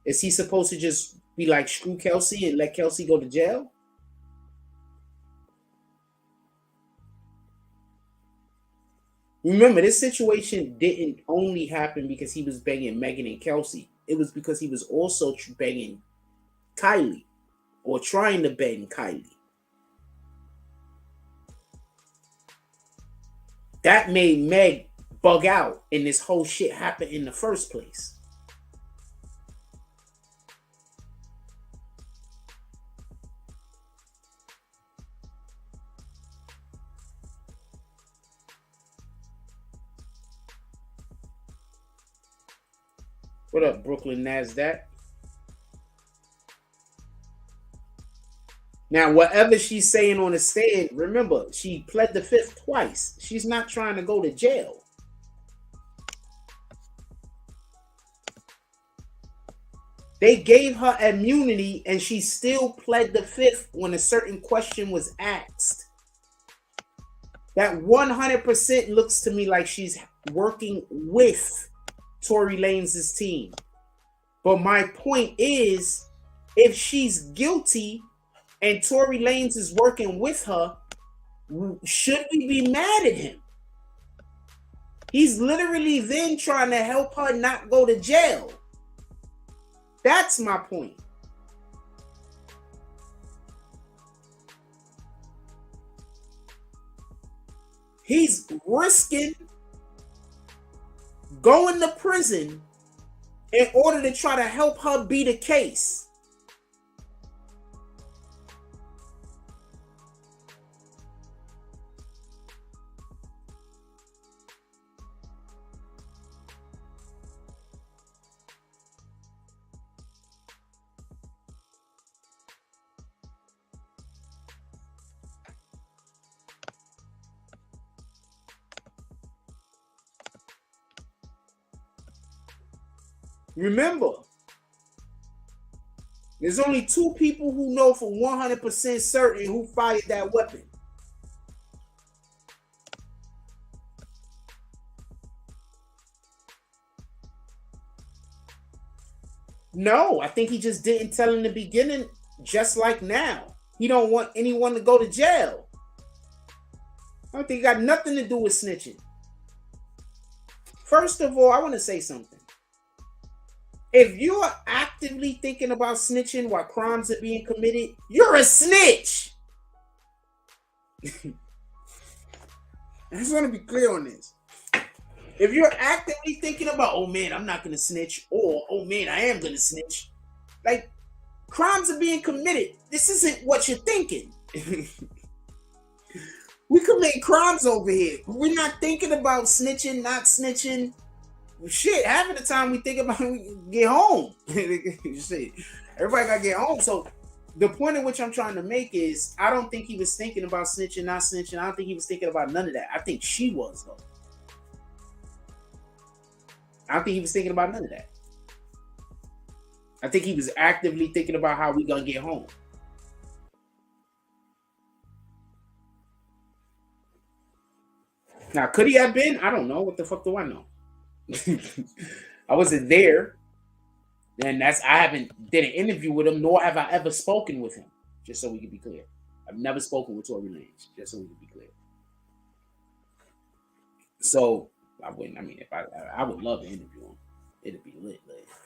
Is he supposed to just be like, screw Kelsey and let Kelsey go to jail? Remember, this situation didn't only happen because he was banging Megan and Kelsey. It was because he was also banging Kylie, or trying to bang Kylie. That made Meg bug out, and this whole shit happened in the first place. What up, Brooklyn NASDAQ? Now, whatever she's saying on the stand, remember, she pled the fifth twice. She's not trying to go to jail. They gave her immunity, and she still pled the fifth when a certain question was asked. That 100% looks to me like she's working with Tory Lanez's team. But my point is, if she's guilty and Tory Lanez is working with her, should we be mad at him? He's literally then trying to help her not go to jail. That's my point. He's risking going to prison in order to try to help her beat a case. Remember, there's only 2 people who know for 100% certain who fired that weapon. No, I think he just didn't tell in the beginning, just like now. He don't want anyone to go to jail. I don't think it got nothing to do with snitching. First of all, I want to say something. If you are actively thinking about snitching while crimes are being committed, you're a snitch. I just want to be clear on this. If you're actively thinking about, oh man, I'm not going to snitch, or oh man, I am going to snitch, like, crimes are being committed. This isn't what you're thinking. We commit crimes over here. We're not thinking about snitching, not snitching. Shit, half of the time we think about it, we get home. Shit, everybody got to get home. So the point at which I'm trying to make is, I don't think he was thinking about snitching, not snitching. I don't think he was thinking about none of that. I think she was, though. I don't think he was thinking about none of that. I think he was actively thinking about how we gonna get home. Now, could he have been? I don't know. What the fuck do I know? I wasn't there. And I haven't did an interview with him, nor have I ever spoken with him. Just so we can be clear. I've never spoken with Tory Lanez, just so we can be clear. So I wouldn't, I mean, if I would love to interview him. It'd be lit,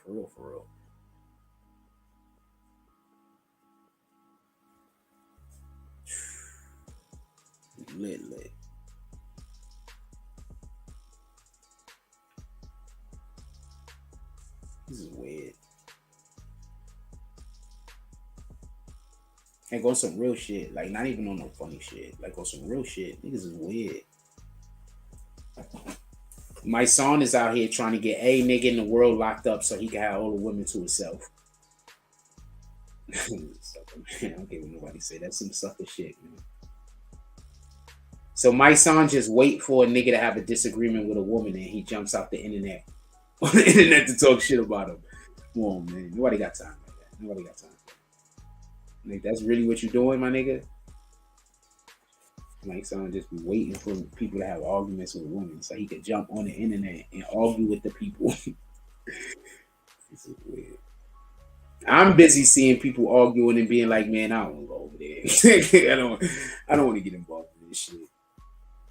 for real, for real. Lit. This is weird. And go some real shit. Like, not even on no funny shit. Like, on some real shit. Niggas is weird. My son is out here trying to get a nigga in the world locked up so he can have all the women to himself. Man, I don't care what nobody say. That's some sucker shit, man. So my son just wait for a nigga to have a disagreement with a woman and he jumps out the internet on the internet to talk shit about him. Come on, man. Nobody got time like that. Nobody got time for that. Like, that's really what you're doing, my nigga? My son just be waiting for people to have arguments with women so he could jump on the internet and argue with the people. This is weird. I'm busy seeing people arguing and being like, man, I don't want to go over there. I don't want to get involved in this shit.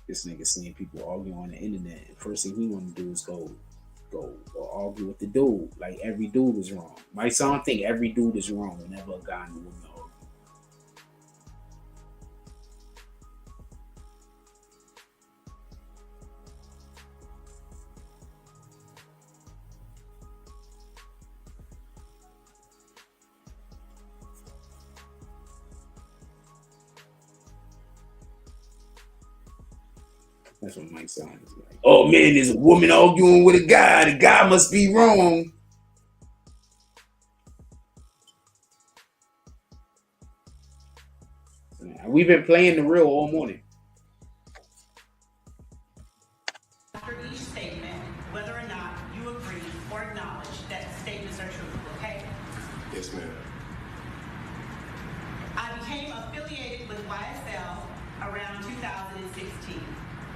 This nigga seeing people argue on the internet. First thing he want to do is go argue with the dude. Like, every dude is wrong. My son think every dude is wrong whenever a guy and a woman argue. That's what my son is like. Oh man, there's a woman arguing with a guy. The guy must be wrong. We've been playing the real all morning. After each statement, whether or not you agree or acknowledge that the statements are true, okay? Yes, ma'am. I became affiliated with YSL around 2016.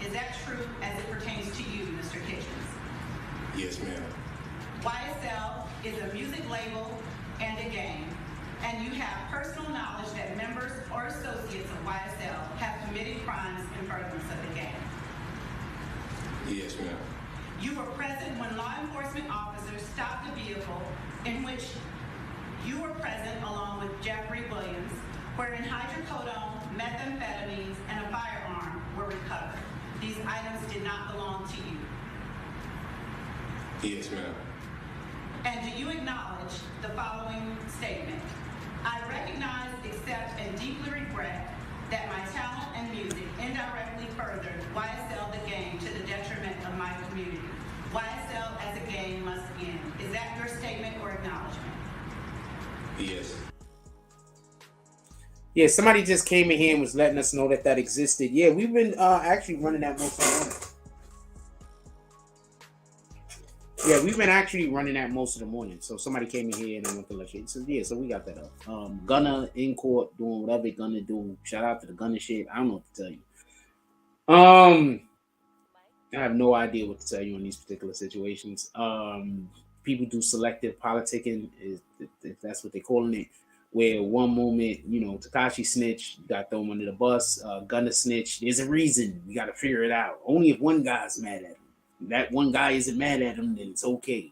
Is that true as it pertains to you, Mr. Kitchens? Yes, ma'am. YSL is a music label and a gang, and you have personal knowledge that members or associates of YSL have committed crimes in furtherance of the gang. Yes, ma'am. You were present when law enforcement officers stopped the vehicle in which you were present along with Jeffrey Williams, wherein hydrocodone, methamphetamines, and a firearm were recovered. Do items did not belong to you? Yes, ma'am. And do you acknowledge the following statement? I recognize, accept, and deeply regret that my talent and music indirectly furthered YSL the game to the detriment of my community. YSL as a game must end. Is that your statement or acknowledgement? Yes. Yeah, somebody just came in here and was letting us know that that existed. Yeah, we've been actually running that most of the morning. Yeah, we've been actually running that most of the morning. So somebody came in here and I went to let you. So yeah, so we got that up. Gunna in court doing whatever they gonna do. Shout out to the Gunna shit. I don't know what to tell you. I have no idea what to tell you in these particular situations. People do selective politicking, if that's what they're calling it, where one moment, you know, Tekashi snitch, got thrown under the bus, Gunna snitch. There's a reason. We got to figure it out. Only if one guy's mad at him. That one guy isn't mad at him, then it's okay.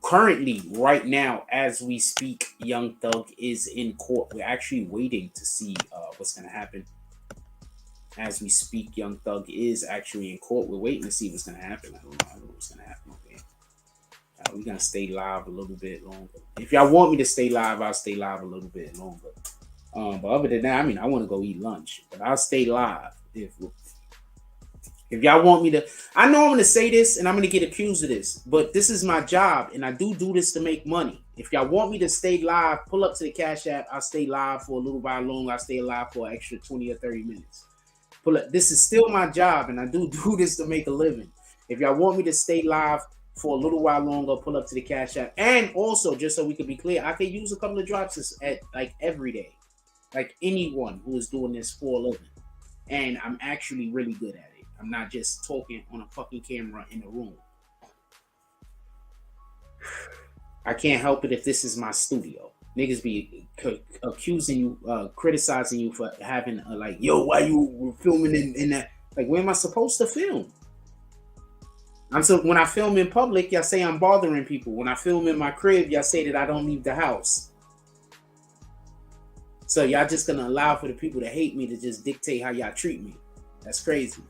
Currently, right now, as we speak, Young Thug is in court. We're actually waiting to see what's going to happen. As we speak, Young Thug is actually in court. We're waiting to see what's going to happen. I don't know what's going to happen over here. We're going to stay live a little bit longer. If y'all want me to stay live, I'll stay live a little bit longer. But other than that, I mean, I want to go eat lunch. But I'll stay live. If y'all want me to, I know I'm going to say this and I'm going to get accused of this, but this is my job and I do this to make money. If y'all want me to stay live, pull up to the Cash App. I'll stay live for a little while longer. I'll stay live for an extra 20 or 30 minutes. Pull up. This is still my job and I do this to make a living. If y'all want me to stay live for a little while longer, pull up to the Cash App. And also, just so we can be clear, I can use a couple of drops at like every day. Like anyone who is doing this for a living. And I'm actually really good at it. I'm not just talking on a fucking camera in a room. I can't help it if this is my studio. Niggas be accusing you, criticizing you for having like, yo, why you filming in that? Like, where am I supposed to film? When I film in public, y'all say I'm bothering people. When I film in my crib, y'all say that I don't leave the house. So y'all just gonna allow for the people to hate me to just dictate how y'all treat me. That's crazy.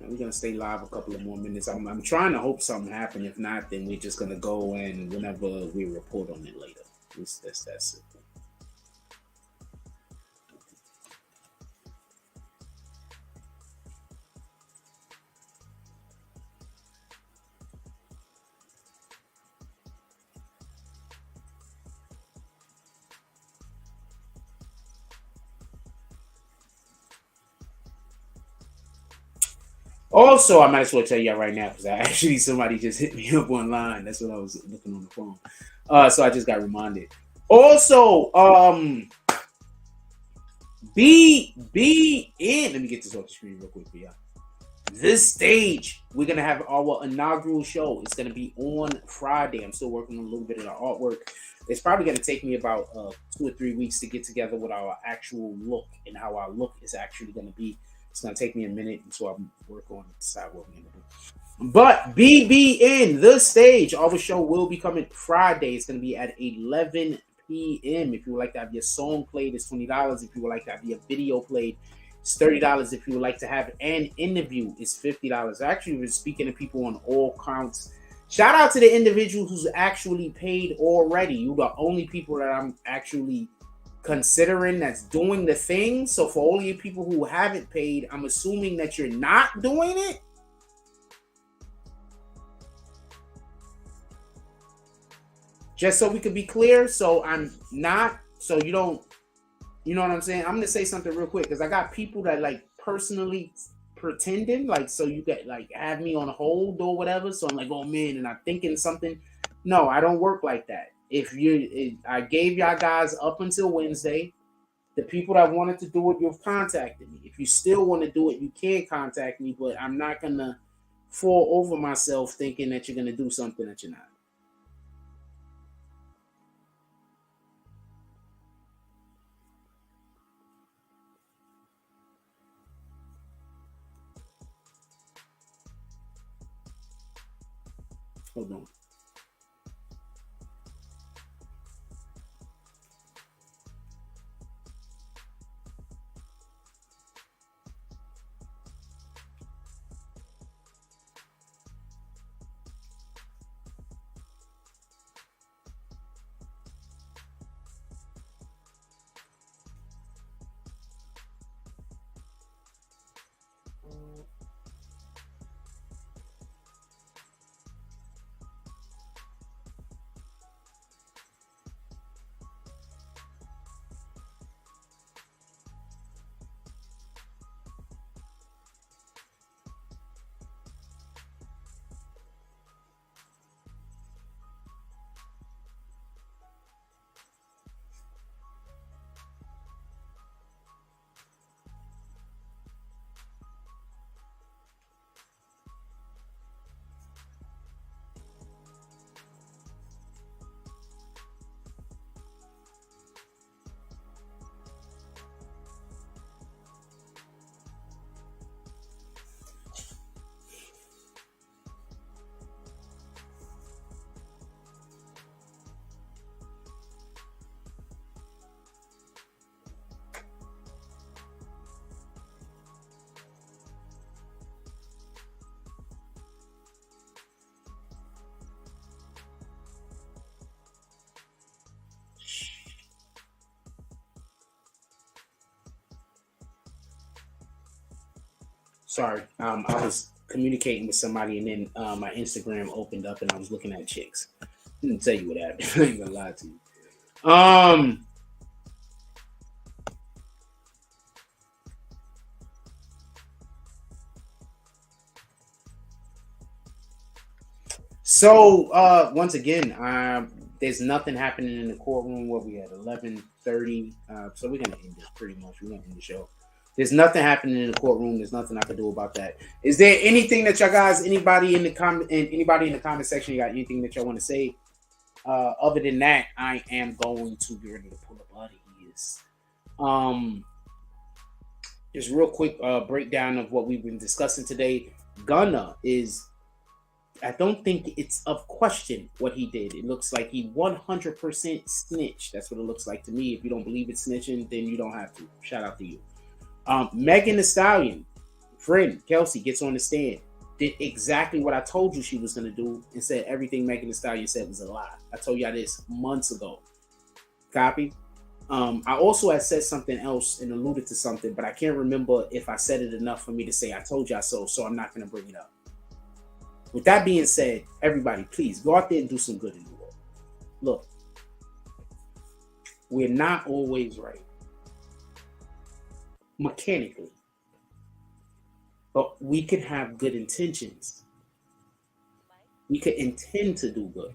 We're gonna stay live a couple of more minutes. I'm trying to hope something happens. If not, then we're just gonna go and whenever we report on it later. That's it. Also, I might as well tell y'all right now because actually somebody just hit me up online. That's what I was looking on the phone. So I just got reminded. Also, BBN. Let me get this off the screen real quick for y'all. This stage, we're gonna have our inaugural show. It's gonna be on Friday. I'm still working on a little bit of the artwork. It's probably gonna take me about 2 or 3 weeks to get together with our actual look and how our look is actually gonna be. It's going to take me a minute until I work on decide what we're going to do. But BBN, the stage, our show will be coming Friday. It's going to be at 11 p.m. If you would like to have your song played, it's $20. If you would like to have your video played, it's $30. If you would like to have an interview, it's $50. Actually, we're speaking to people on all counts. Shout out to the individual who's actually paid already. You're the only people that I'm actually considering that's doing the thing. So for all you people who haven't paid, I'm assuming that you're not doing it. Just so we could be clear. So I'm not, so you don't, you know what I'm saying? I'm gonna say something real quick because I got people that like personally pretending, like, so you get like have me on hold or whatever. So I'm like, oh man, and I'm thinking something. No, I don't work like that. I gave y'all guys up until Wednesday. The people that wanted to do it, you've contacted me. If you still want to do it, you can contact me, but I'm not going to fall over myself thinking that you're going to do something that you're not. Hold on. Sorry, I was communicating with somebody, and then my Instagram opened up, and I was looking at chicks. Didn't tell you what happened. I ain't gonna lie to you. So once again, there's nothing happening in the courtroom. What we had 11:30. So we're gonna end this pretty much. We're gonna end the show. There's nothing happening in the courtroom. There's nothing I can do about that. Is there anything that y'all guys, anybody in the comment section, you got anything that y'all want to say? Other than that, I am going to be ready to pull up out of here. Just real quick breakdown of what we've been discussing today. Guuna is, I don't think it's of question what he did. It looks like he 100% snitched. That's what it looks like to me. If you don't believe it's snitching, then you don't have to. Shout out to you. Megan Thee Stallion, friend Kelsey, gets on the stand, did exactly what I told you she was going to do, and said everything Megan Thee Stallion said was a lie. I told y'all this months ago. Copy? I also had said something else and alluded to something, but I can't remember if I said it enough for me to say I told y'all so I'm not going to bring it up. With that being said, everybody, please go out there and do some good in the world. Look, we're not always right mechanically, but we could have good intentions. We could intend to do good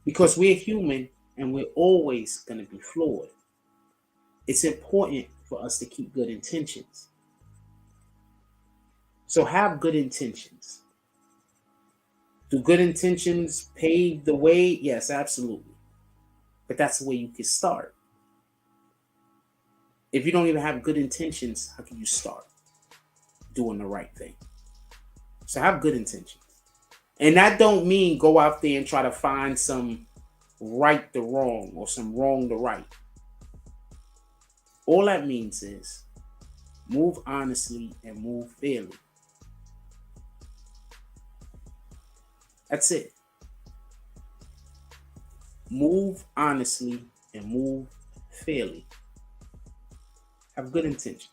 because we're human and we're always going to be flawed. It's important for us to keep good intentions. So have good intentions. Do good intentions pave the way? Yes, absolutely. But that's the way you can start. If you don't even have good intentions, how can you start doing the right thing? So have good intentions. And that don't mean go out there and try to find some right the wrong or some wrong the right. All that means is move honestly and move fairly. That's it. Move honestly and move fairly. Have good intentions.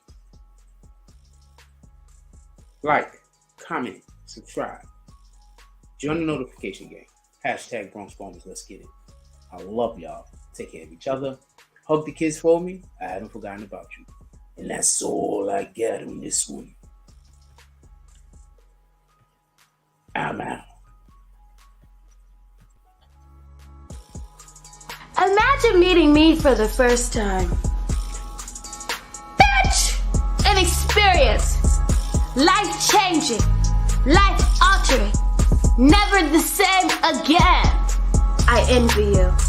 Like, comment, subscribe. Join the notification gang. Hashtag Bronx Bombers. Let's get it. I love y'all. Take care of each other. Hug the kids for me. I haven't forgotten about you. And that's all I got on this one. I'm out. Imagine meeting me for the first time. Bitch! An experience. Life-changing. Life-altering. Never the same again. I envy you.